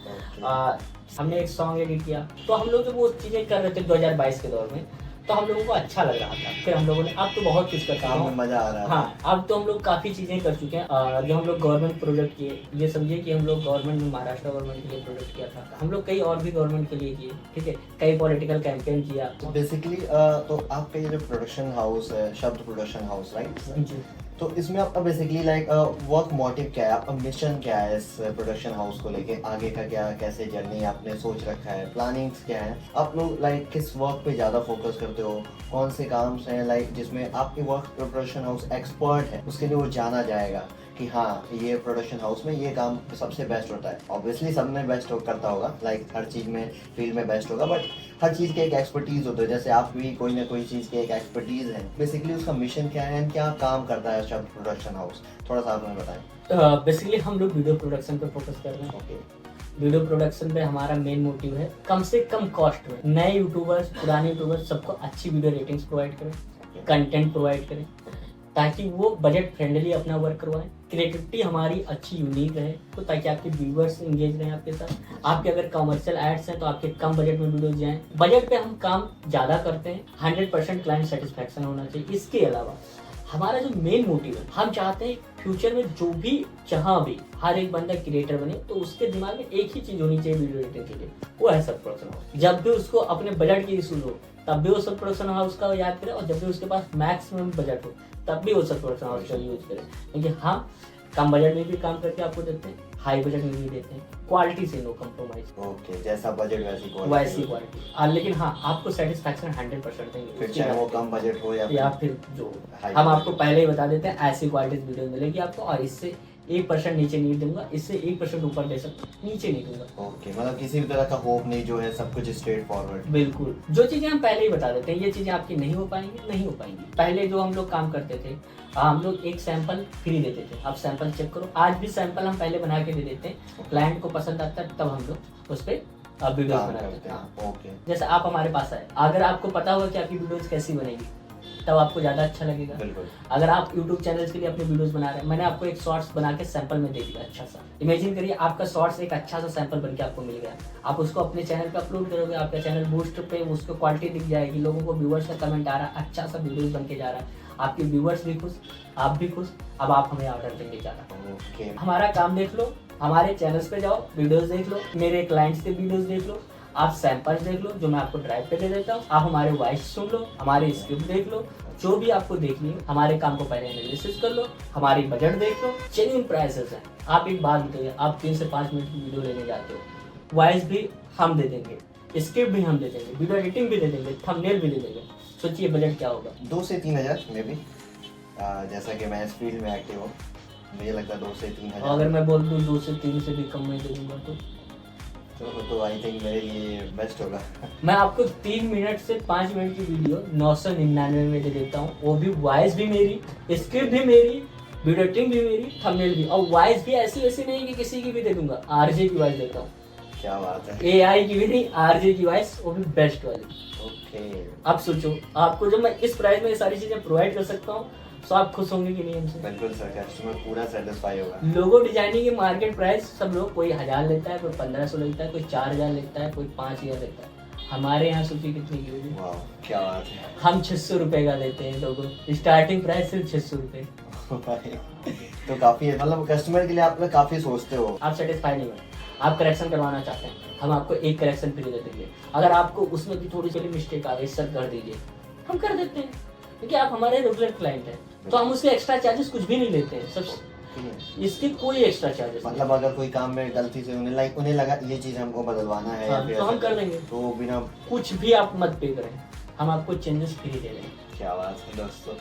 हमने एक सॉन्ग एडिट किया, तो हम लोग जब वो चीज़ें कर रहे थे 2022 के दौर में, तो हम लोगों को अच्छा लग रहा था। फिर हम लोगों ने अब तो बहुत कुछ कर चुका काम में हूँ। मजा आ रहा है। हाँ, अब तो हम लोग काफ़ी चीज़ें कर चुके हैं। जो हम लोग गवर्नमेंट प्रोजेक्ट किए, ये समझिए कि हम लोग गवर्नमेंट में महाराष्ट्र गवर्नमेंट के लिए प्रोजेक्ट किया था। हम लोग कई और भी गवर्नमेंट के लिए किए, ठीक है, कई पॉलिटिकल कैंपेन किया। तो बेसिकली तो आपका ये जो प्रोडक्शन हाउस है, शब्द प्रोडक्शन हाउस, राइट? जी। तो इसमें आपका बेसिकली लाइक वर्क मोटिव क्या है, आपका मिशन क्या है इस प्रोडक्शन हाउस को लेके? आगे का क्या, कैसे जर्नी आपने सोच रखा है, प्लानिंग्स क्या है? आप लोग लाइक किस वर्क पे ज़्यादा फोकस करते हो? कौन से काम हैं लाइक जिसमें आपकी वर्क प्रोडक्शन हाउस एक्सपर्ट है, उसके लिए वो जाना जाएगा कि हाँ ये प्रोडक्शन हाउस में ये काम सबसे बेस्ट होता है? ऑब्वियसली सब में बेस्ट करता होगा, लाइक हर चीज़ में फील्ड में बेस्ट होगा, बट हर चीज़ की एक एक्सपर्टीज़ होती है। जैसे आप भी कोई ना कोई चीज़ की एक एक्सपर्टीज़ है। बेसिकली उसका मिशन क्या है, क्या काम करता है शब्द प्रोडक्शन हाउस? थोड़ा सा आप हमें बताएं। बेसिकली हम लोग वीडियो प्रोडक्शन पे फोकस कर रहे हैं। ओके। वीडियो प्रोडक्शन पे हमारा मेन मोटिव है कम से कम कॉस्ट में नए यूट्यूबर्स, पुराने यूट्यूबर्स सबको अच्छी वीडियो रेटिंग्स प्रोवाइड करें, कंटेंट प्रोवाइड करें, ताकि वो बजट फ्रेंडली अपना वर्क करवाएं, क्रिएटिविटी हमारी अच्छी यूनिक रहे, तो ताकि आपके व्यूअर्स एंगेज रहें आपके साथ। आपके अगर कमर्शियल एड्स हैं तो आपके कम बजट में वीडियोज जाएं। बजट पे हम काम ज़्यादा करते हैं, 100% क्लाइंट सेटिस्फैक्शन होना चाहिए। इसके अलावा हमारा जो मेन मोटिव है, हम चाहते हैं फ्यूचर में जो भी जहाँ भी हर एक बंदा क्रिएटर बने, तो उसके दिमाग में एक ही चीज़ होनी चाहिए वीडियो एडिटिंग के लिए, वो है सब प्रोडक्शन हाउस। जब भी उसको अपने बजट की इशू हो तब भी वो सब प्रोडक्शन हाउस का याद करे, और जब भी उसके पास मैक्सिमम बजट हो तब भी वो सब प्रोडक्शन हाउस का यूज करे। क्योंकि हम कम बजट में भी काम करके आपको देते हैं, हाई बजट में भी देते हैं, क्वालिटी से नो कम्प्रोमाइज। ओके, जैसा बजट वैसी वैसी क्वालिटी। लेकिन हाँ, आपको सेटिस्फैक्शन 100% देंगे, फिर चाहे वो कम बजट हो या फिर जो हाई हम बजट। आपको पहले ही बता देते हैं, ऐसी क्वालिटी वीडियो मिलेगी आपको, और इससे 1% नीचे नहीं दूंगा, इससे 1% ऊपर दे सकता, नीचे नहीं दूंगा। ओके, मतलब किसी भी तरह का होप नहीं, जो है सब कुछ स्ट्रेट फॉरवर्ड। बिल्कुल, जो चीजें हम पहले ही बता देते हैं, ये चीजें आपकी नहीं हो पाएंगी, नहीं हो पाएंगी। पहले जो हम लोग काम करते थे, हम लोग एक सैंपल फ्री देते थे, आप सैंपल चेक करो। आज भी सैंपल हम पहले बना के दे देते हैं, क्लाइंट को पसंद आता है तब हम लोग उस पर वीडियो काम बनाते करते हैं। हैं। ओके। जैसे आप हमारे पास आए, अगर आपको पता होगा कि आपकी वीडियोज कैसी बनेगी, तब आपको ज़्यादा अच्छा लगेगा। बिल्कुल। अगर आप YouTube चैनल्स के लिए अपने वीडियोस बना रहे हैं, मैंने आपको एक शॉर्ट्स बना के सैंपल में दे दिया अच्छा सा। इमेजिन करिए आपका शॉर्ट्स एक अच्छा सा सैंपल बन के आपको मिल गया, आप उसको अपने चैनल पे अपलोड करोगे, आपका चैनल बूस्ट पे उसको क्वालिटी दिख जाएगी, लोगों को व्यूअर्स का कमेंट आ रहा है, अच्छा सा वीडियोस बन के जा रहा है, आपके व्यूअर्स भी खुश, आप भी खुश। अब आप हमें ऑर्डर देंगे ज़्यादा। ओके। हमारा काम देख लो, हमारे चैनल्स पे जाओ, वीडियोस देख लो, मेरे क्लाइंट्स के वीडियोस देख लो, आप सैंपल्स देख लो जो मैं आपको ड्राइव पे दे देता हूँ, आप हमारे वॉइस सुन लो, हमारी स्क्रिप्ट देख लो, जो भी आपको देखनी हो, हमारे काम को पहले एनालिसिस कर लो, हमारी बजट देख लो, जेन्युइन प्राइसेस हैं। आप एक बात बताइए, आप 3 से 5 मिनट की वीडियो लेने जाते हो, वॉइस भी हम दे देंगे, स्क्रिप्ट भी हम दे देंगे, वीडियो एडिटिंग भी दे देंगे, थंबनेल भी दे देंगे। सोचिए बजट क्या होगा। 2 से 3 हज़ार में भी, जैसा कि मैं इस फील्ड में एक्टिव हूँ, मुझे लगता है 2 से 3 और हज़ार। अगर मैं बोल दूँ 2 से 3 से भी कम में दे दूंगा तो आई थिंक मेरे लिए बेस्ट होगा। मैं आपको 3 मिनट से 5 मिनट की वीडियो 999 में दे देता हूँ, वो भी वॉइस भी मेरी, स्क्रिप्ट भी मेरी, वीडियो एडिटिंग भी मेरी, थंबनेल भी, और वॉइस भी ऐसी वैसी नहीं कि किसी की भी दे दूंगा, आरजे की वॉइस देता हूँ। क्या बात है। एआई की भी नहीं, आरजे की वॉइस, वो भी बेस्ट वाली। ओके। अब सोचो, आपको जब मैं इस प्राइस में ये सारी चीजें प्रोवाइड कर सकता हूँ, तो आप खुश होंगे कि नहीं हमसे? बिल्कुल सर, कस्टमर पूरा सेटिस्फाई होगा। लोगो डिजाइनिंग की मार्केट प्राइस सब लोग, कोई 1000 लेता है, कोई 1500 लेता है, कोई 4000 लेता है, कोई 5000 लेता है। हमारे यहाँ सोचिए कितनी की होगी। वाह, क्या बात है। हम 600 रुपए का देते हैं लोगों, स्टार्टिंग प्राइस सिर्फ 600 रुपए। तो काफी है, मतलब कस्टमर के लिए आप लोग काफी सोचते हो। आप सेटिस्फाई नहीं हो, आप करेक्शन करवाना चाहते हैं, हम आपको एक करेक्शन फ्री दे देंगे। अगर आपको उसमें भी थोड़ी सी मिस्टेक आ गई, सर कर दीजिए, हम कर देते हैं, क्योंकि आप हमारे रेगुलर क्लाइंट हैं, तो हम उसके एक्स्ट्रा चार्जेस कुछ भी नहीं लेते हैं, सब इसके कोई एक्स्ट्रा चार्जेस मतलब अगर कोई काम में गलती से उन्हें लगा ये चीज हमको बदलवाना है, या फिर तो हम ऐसा कर देंगे, तो बिना कुछ भी आप मत पे करें, हम आपको चेंजेस फ्री दे देंगे। क्या बात है दोस्तों।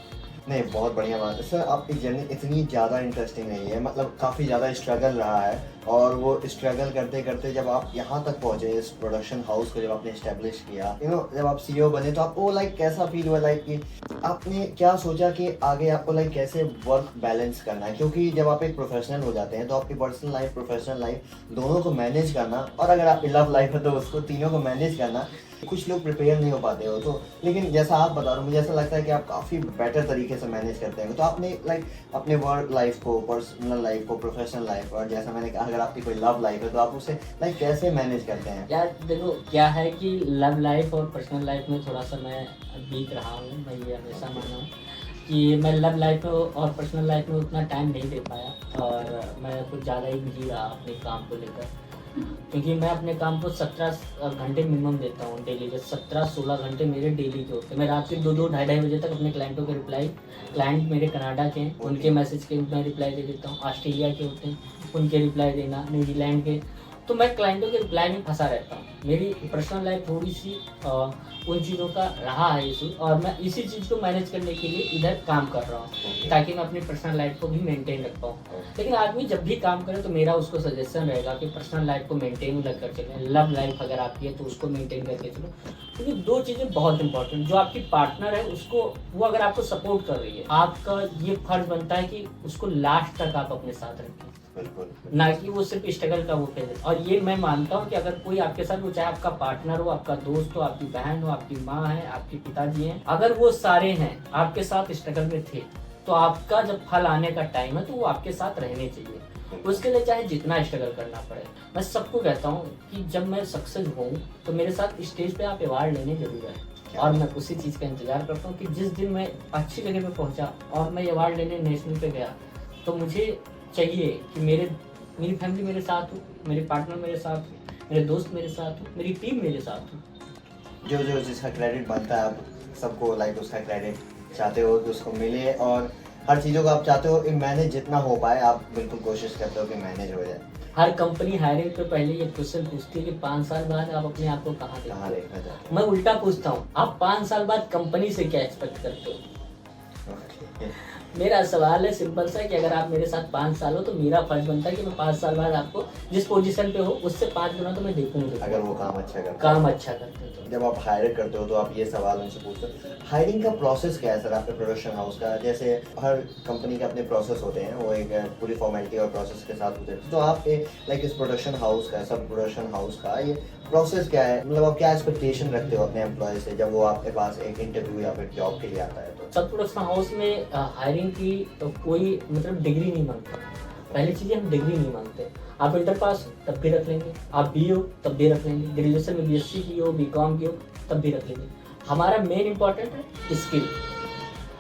नहीं, बहुत बढ़िया बात है सर। आपकी जर्नी इतनी ज़्यादा इंटरेस्टिंग रही है, मतलब काफ़ी ज़्यादा स्ट्रगल रहा है, और वो स्ट्रगल करते करते जब आप यहाँ तक पहुँचे, इस प्रोडक्शन हाउस को जब आपने इस्टेब्लिश किया, जब आप CEO बने, तो आपको लाइक कैसा फील हुआ, लाइक कि आपने क्या सोचा कि आगे आपको लाइक कैसे वर्क बैलेंस करना है? क्योंकि जब आप एक प्रोफेशनल हो जाते हैं तो आपकी पर्सनल लाइफ, प्रोफेशनल लाइफ दोनों को मैनेज करना, और अगर आपकी लव लाइफ है तो उसको तीनों को मैनेज करना कुछ लोग प्रिपेयर नहीं हो पाते हो, तो लेकिन जैसा आप बता रहे हो मुझे ऐसा लगता है कि आप काफ़ी बेटर तरीके से मैनेज करते हैं। तो आपने लाइक अपने वर्क लाइफ को, पर्सनल लाइफ को, प्रोफेशनल लाइफ, और जैसा मैंने कहा अगर आपकी कोई लव लाइफ है तो आप उसे लाइक कैसे मैनेज करते हैं? यार देखो क्या है कि लव लाइफ और पर्सनल लाइफ में थोड़ा सा मैं वीक रहा हूँ। मैं ये हमेशा माना हूँ कि मैं लव लाइफ में और पर्सनल लाइफ में उतना टाइम नहीं दे पाया, और मैं कुछ ज़्यादा ही बिजी रहा अपने काम को लेकर, क्योंकि मैं अपने काम को 17 घंटे मिनिमम देता हूँ डेली के। 17-16 घंटे मेरे डेली के होते हैं। मैं रात के 2-2 ढाई बजे तक अपने क्लाइंटों के रिप्लाई, क्लाइंट मेरे कनाडा के हैं उनके मैसेज के मैं रिप्लाई दे देता हूँ, ऑस्ट्रेलिया के होते हैं उनके रिप्लाई देना, न्यूजीलैंड के, तो मैं क्लाइंटों के रिप्लाई में फंसा रहता हूँ। मेरी पर्सनल लाइफ थोड़ी सी उन चीज़ों का रहा है इशू, और मैं इसी चीज़ को मैनेज करने के लिए इधर काम कर रहा हूँ ताकि मैं अपनी पर्सनल लाइफ को भी मेंटेन रख पाऊँ। लेकिन आदमी जब भी काम करे तो मेरा उसको सजेशन रहेगा कि पर्सनल लाइफ को मेंटेन कर चलें, लव लाइफ अगर आपकी है तो उसको मेंटेन करके चलो, क्योंकि दो चीज़ें बहुत इंपॉर्टेंट। जो आपकी पार्टनर है उसको, वो अगर आपको सपोर्ट कर रही है, आपका ये फर्ज बनता है कि उसको लास्ट तक आप अपने साथ रखें, ना कि वो सिर्फ स्ट्रगल का वो फेज है। और ये मैं मानता हूँ कि अगर कोई आपके साथ, वो चाहे आपका पार्टनर हो, आपका दोस्त हो, आपकी बहन हो, आपकी माँ है, आपके पिताजी हैं, अगर वो सारे हैं आपके साथ स्ट्रगल में थे, तो आपका जब फल आने का टाइम है तो वो आपके साथ रहने चाहिए। उसके लिए चाहे जितना स्ट्रगल करना पड़े। मैं सबको कहता हूँ कि जब मैं सक्सेस हूँ तो मेरे साथ स्टेज पे आप अवार्ड लेने जरूर आए, और मैं उसी चीज़ का इंतजार करता हूँ कि जिस दिन मैं अच्छी जगह पे पहुँचा और मैं अवार्ड लेने नेशनल पे गया, तो मुझे चाहिए कि मेरी फैमिली मेरे साथ हो, मेरे पार्टनर मेरे साथ हो, मेरे दोस्त मेरे साथ हो, मेरी टीम मेरे साथ हो। जो जो जिसका क्रेडिट बनता है आप सबको लाइक उसका क्रेडिट चाहते हो कि उसको मिले, और हर चीज़ों को आप चाहते हो कि मैनेज जितना हो पाए आप बिल्कुल कोशिश करते हो कि मैनेज हो जाए। हर कंपनी हायरिंग पे पहले ये क्वेश्चन पूछती है कि 5 साल बाद आप अपने आप को कहाँ कहाँ देखते देखा जाए? हो। मैं उल्टा पूछता हूँ, आप 5 साल बाद कंपनी से क्या एक्सपेक्ट करते हो? मेरा सवाल है सिंपल सा कि अगर आप मेरे साथ 5 साल हो तो मेरा फर्ज बनता है कि मैं 5 साल बाद आपको जिस पोजीशन पे हो उससे 5 गुना तो मैं देखूंगा, अगर वो काम अच्छा करता है। काम अच्छा करते तो। जब आप हायर करते हो तो आप ये सवाल उनसे पूछते हो, हायरिंग का प्रोसेस क्या है सर आपके प्रोडक्शन हाउस का? जैसे हर कंपनी के अपने प्रोसेस होते हैं, वो एक पूरी फॉर्मेलिटी और प्रोसेस के साथ होते हैं, तो आपके लाइक इस प्रोडक्शन हाउस का, सब प्रोडक्शन हाउस का ये प्रोसेस क्या है? मतलब आप क्या एक्सपेक्टेशन रखते हो अपने एम्प्लॉय से जब वो आपके पास एक इंटरव्यू या फिर जॉब के लिए आता है? तो सब प्रोडक्शन हाउस में हायरिंग की तो कोई मतलब डिग्री नहीं मांगता। पहली चीज़ हम डिग्री नहीं मांगते। आप इंटर पास हो तब भी रख लेंगे, आप बी हो तब भी रख लेंगे, ग्रेजुएशन में BSc की हो, BCom की हो तब भी रख लेंगे। हमारा मेन इंपॉर्टेंट है स्किल।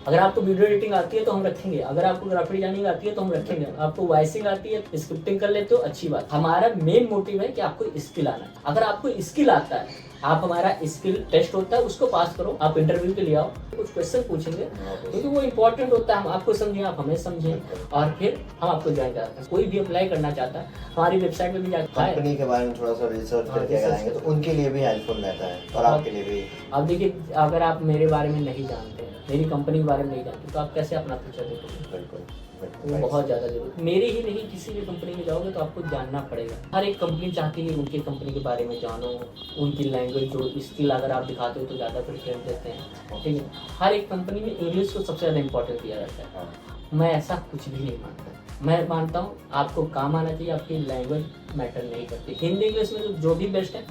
अगर आपको वीडियो एडिटिंग आती है तो हम रखेंगे, अगर आपको ग्राफिक डिजाइनिंग आती है तो हम रखेंगे, आपको वॉइसिंग आती है, स्क्रिप्टिंग कर लेते हो, अच्छी बात। हमारा मेन मोटिव है कि आपको स्किल आना है। अगर आपको स्किल आता है, आप हमारा स्किल टेस्ट होता है उसको पास करो, आप इंटरव्यू के लिए आओ, कुछ क्वेश्चन पूछेंगे क्योंकि वो इंपॉर्टेंट होता है। हम आपको समझें, आप हमें समझें, और फिर हम आपको ज्वाइन कराते हैं। कोई भी अप्लाई करना चाहता है हमारी वेबसाइट पे भी जाकर कंपनी के बारे में थोड़ा सा रिसर्च करके अगर आएंगे तो उनके लिए भी हेल्पफुल रहता है और आपके लिए भी। अब देखिए, अगर आप मेरे बारे में नहीं जानते, मेरी कंपनी के बारे में नहीं जानते, तो आप कैसे अपना फ्यूचर देखोगे? बिल्कुल वो बहुत ज़्यादा जरूरी। मेरी ही नहीं, किसी भी कंपनी में जाओगे तो आपको जानना पड़ेगा। हर एक कंपनी चाहती है उनकी कंपनी के बारे में जानो, उनकी लैंग्वेज जो स्किल अगर आप दिखाते हो तो ज़्यादा प्रेफरेंस देते हैं, ठीक है। हर एक कंपनी में इंग्लिश को सबसे ज़्यादा इंपॉर्टेंस दिया जाता है। मैं ऐसा कुछ भी नहीं मानता। मैं मानता हूँ आपको काम आना चाहिए, आपकी लैंग्वेज मैटर नहीं करती। हिंदी इंग्लिश में जो भी बेस्ट है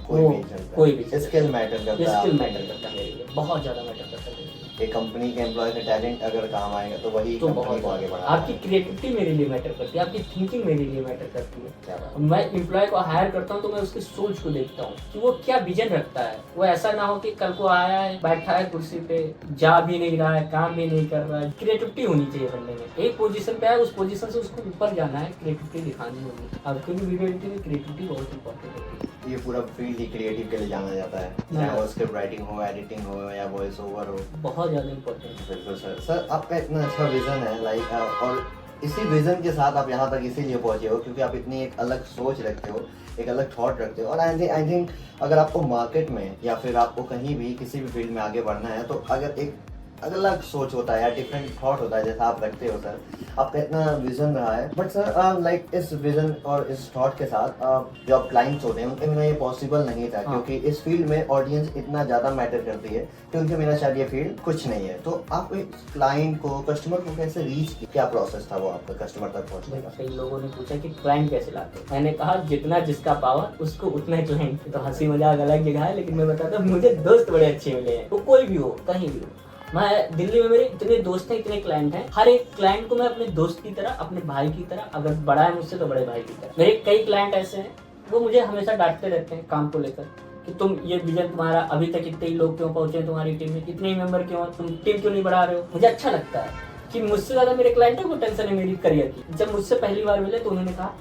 कोई भी स्किल मैटर करता है। स्किल मैटर करता है मेरे लिए, बहुत ज़्यादा मैटर करता है। एक कंपनी के एम्प्लॉय का टैलेंट अगर काम आएगा तो वही तो कंपनी को आगे बढ़ाएगा। आपकी क्रिएटिविटी मेरे लिए मैटर करती है, आपकी थिंकिंग मेरे लिए मैटर करती है। क्या बात। मैं एम्प्लॉय को हायर करता हूँ तो मैं उसकी सोच को देखता हूँ कि वो क्या विजन रखता है। वो ऐसा ना हो कि कल को आया है, बैठा है कुर्सी पे, जा भी नहीं रहा है, काम भी नहीं कर रहा है। क्रिएटिविटी होनी चाहिए बंदे में। एक पोजीशन पे है, उस पोजीशन से उसको ऊपर जाना है, क्रिएटिविटी दिखानी होगी। अब क्योंकि वीडियो एडिटिंग में क्रिएटिविटी बहुत इंपॉर्टेंट होती है। ये पूरा फील्ड ही क्रिएटिव के लिए जाना जाता है, चाहे वो स्क्रिप्ट राइटिंग हो, एडिटिंग हो या वॉइस ओवर हो। बहुत ज़्यादा इंपॉर्टेंट है। बिल्कुल सर। सर आपका इतना अच्छा विजन है लाइक, और इसी विजन के साथ आप यहाँ तक इसीलिए पहुँचे हो क्योंकि आप इतनी एक अलग सोच रखते हो, एक अलग थॉट रखते हो। और आई थिंक अगर आपको मार्केट में या फिर आपको कहीं भी किसी भी फील्ड में आगे बढ़ना है तो अगर एक अलग अलग सोच होता है या डिफरेंट थॉट होता है जैसा आप रखते हो सर, आपका इतना विजन रहा है। बट सर लाइक इस विजन और इस थॉट के साथ जो आप क्लाइंट्स होते हैं उनके बिना ये पॉसिबल नहीं था, क्योंकि इस फील्ड में ऑडियंस इतना ज़्यादा मैटर करती है कि उनके बिना शायद ये फील्ड कुछ नहीं है। तो आप क्लाइंट को, कस्टमर को कैसे रीच किया, क्या प्रोसेस था वो आपका कस्टमर तक पहुँचने का? कई लोगों ने पूछा कि क्लाइंट कैसे लाते हो? मैंने कहा जितना जिसका पावर उसको उतना ही क्लाइंट। तो हंसी मजाक अलग जगह है, लेकिन मैं बताता हूँ मुझे दोस्त बड़े अच्छे मिले हैं। वो कोई भी हो, कहीं भी हो। मैं दिल्ली में मेरे इतने दोस्त हैं, इतने क्लाइंट हैं, हर एक क्लाइंट को मैं अपने दोस्त की तरह, अपने भाई की तरह, अगर बड़ा है मुझसे तो बड़े भाई की तरह। मेरे कई क्लाइंट ऐसे हैं वो मुझे हमेशा डांटते रहते हैं काम को लेकर कि तुम ये विजन तुम्हारा, अभी तक इतने ही लोग क्यों पहुंचे तुम्हारी टीम में, इतने ही मेंबर क्यों, तुम टीम क्यों नहीं बढ़ा रहे हो। मुझे अच्छा लगता है कि मुझसे ज्यादा मेरे क्लाइंट को टेंशन है मेरी करियर की। जब मुझसे पहली बार मिले तो उन्होंने कहा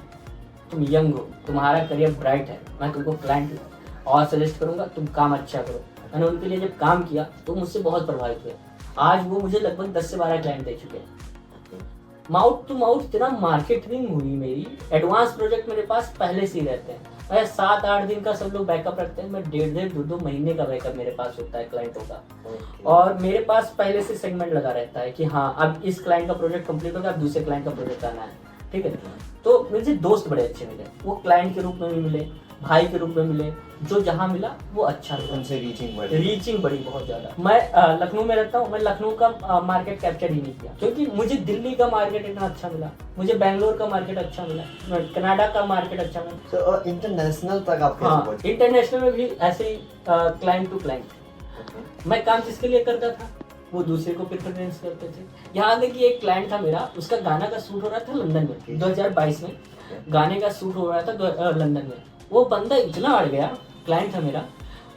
तुम यंग हो, तुम्हारा करियर ब्राइट है, मैं तुमको क्लाइंट और सजेस्ट करूंगा, तुम काम अच्छा करो। मैंने उनके लिए जब काम किया तो मुझसे बहुत प्रभावित हुए। आज वो मुझे लगभग 10 से 12 क्लाइंट दे चुके हैं। माउथ टू माउथ इतना मार्केटिंग हुई मेरी। एडवांस प्रोजेक्ट मेरे पास पहले से ही रहते हैं। मैं 7-8 दिन का सब लोग बैकअप रखते हैं, मैं 1.5-2 महीने का बैकअप मेरे पास होता है क्लाइंटों का। और मेरे पास पहले से सेगमेंट लगा रहता है कि हाँ अब इस क्लाइंट का प्रोजेक्ट कंप्लीट होगा, अब दूसरे क्लाइंट का प्रोजेक्ट आना है, ठीक है। तो मुझे दोस्त बड़े अच्छे मिले, वो क्लाइंट के रूप में भी मिले, भाई के रूप में मिले, जो जहाँ मिला वो अच्छा मिला। उनसे रीचिंग बढ़ी बहुत ज्यादा। मैं लखनऊ में रहता हूँ, मैं लखनऊ का मार्केट कैप्चर ही नहीं किया, क्योंकि मुझे दिल्ली का मार्केट इतना अच्छा मिला, मुझे बेंगलोर का मार्केट अच्छा मिला, कनाडा का मार्केट अच्छा मिला। तो इंटरनेशनल तक आप कैसे हाँ, पहुंचे? इंटरनेशनल में भी ऐसे ही क्लाइंट टू क्लाइंट। मैं काम जिसके लिए करता था वो दूसरे को प्रेफरेंस करते थे। यहाँ तक कि एक क्लाइंट था मेरा, उसका गाना का शूट हो रहा था लंदन में 2022 में, गाने का शूट हो रहा था लंदन में। वो बंदा इतना अड़ गया, क्लाइंट था मेरा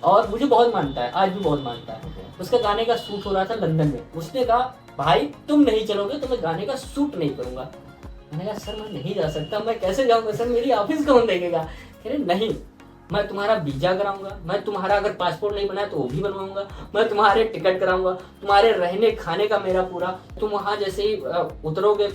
और मुझे बहुत मानता है, आज भी बहुत मानता है। उसका गाने का शूट हो रहा था लंदन में। उसने कहा भाई तुम नहीं चलोगे तो मैं गाने का शूट नहीं करूंगा। मैंने कहा सर मैं नहीं जा सकता, मैं कैसे जाऊंगा सर, मेरी ऑफिस कौन देखेगा। कह रहे नहीं, मैं तुम्हारा वीजा कराऊंगा, मैं तुम्हारा अगर पासपोर्ट नहीं बनाया तो वो भी बनवाऊंगा, मैं तुम्हारे टिकट कराऊंगा, तुम्हारे रहने खाने का मेरा पूरा, तुम वहां जैसे ही उतरोगे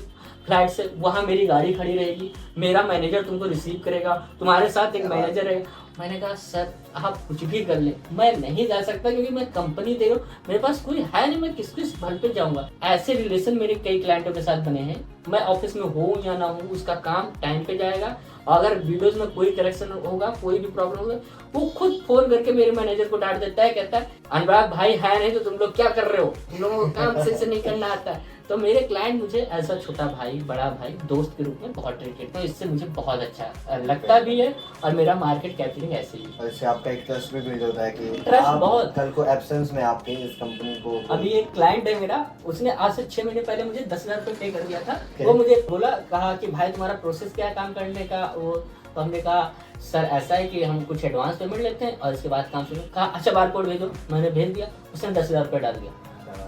फ्लाइट से वहां मेरी गाड़ी खड़ी रहेगी, मेरा मैनेजर तुमको रिसीव करेगा, तुम्हारे साथ एक मैनेजर है। मैंने कहा सर आप कुछ भी कर ले, मैं नहीं जा सकता क्योंकि मैं कंपनी दे रहा हूँ, मेरे पास कोई है नहीं, मैं किस भर पे जाऊंगा। ऐसे रिलेशन मेरे कई क्लाइंटों के साथ बने हैं। मैं ऑफिस में हूँ या ना हूँ, उसका काम टाइम पे जाएगा। अगर वीडियोस में कोई करेक्शन होगा, कोई भी प्रॉब्लम होगा, वो खुद फोन करके मेरे मैनेजर को डांट देता है, कहता है अनुराग भाई है नहीं तो तुम लोग क्या कर रहे हो, तुम लोगों को काम सही से नहीं करना आता है। तो मेरे क्लाइंट मुझे ऐसा छोटा भाई, बड़ा भाई, दोस्त के रूप में बहुत ट्रीट करते हैं। इससे मुझे बहुत अच्छा लगता भी है और मेरा मार्केट कैप्चरिंग ऐसे ही है। इससे आपका एक ट्रस्ट भी बिल्ड होता है कि ट्रस्ट आप बहुत। कल को एब्सेंस में आपके इस कंपनी को। अभी एक क्लाइंट है मेरा, उसने आज से 6 महीने पहले मुझे 10,000 रुपये पे कर दिया था। वो मुझे बोला, कहा कि भाई तुम्हारा प्रोसेस क्या है काम करने का। वो तो हमने कहा सर ऐसा है कि हम कुछ एडवांस पेमेंट लेते हैं और इसके बाद काम शुरू। कहा अच्छा बारकोड भेजो, मैंने भेज दिया, उसने 10,000 रुपये डाल दिया।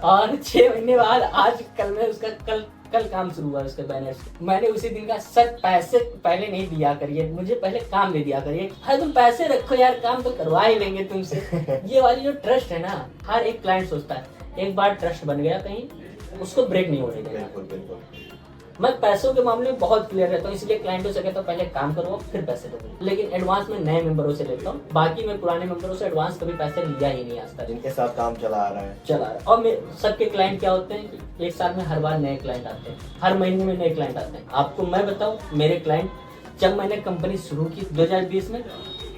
और 6 महीने बाद आज कल में उसका कल काम शुरू हुआ उसके बैनर से। मैंने उसी दिन का सर पैसे पहले नहीं दिया करिए, मुझे पहले काम दे दिया करिए। भाई तुम पैसे रखो यार, काम तो करवा ही लेंगे तुमसे। ये वाली जो ट्रस्ट है ना, हर एक क्लाइंट सोचता है एक बार ट्रस्ट बन गया कहीं उसको ब्रेक नहीं होने देना। बिल्कुल बिल्कुल। मैं पैसों के मामले में बहुत क्लियर रहता हूँ, इसलिए क्लाइंटों से कहता हूँ पहले काम करो फिर पैसे दो। लेकिन एडवांस में नए मेंबरों से लेता हूँ, बाकी मैं पुराने मेंबरों से एडवांस कभी पैसे लिया ही नहीं आज तक। जिनके साथ काम चला आ रहा है। और सबके क्लाइंट क्या होते हैं कि एक साल में हर बार नए क्लाइंट आते हैं, हर महीने में नए क्लाइंट आते हैं। आपको मैं बताऊँ, मेरे क्लाइंट जब मैंने कंपनी शुरू की 2020 में,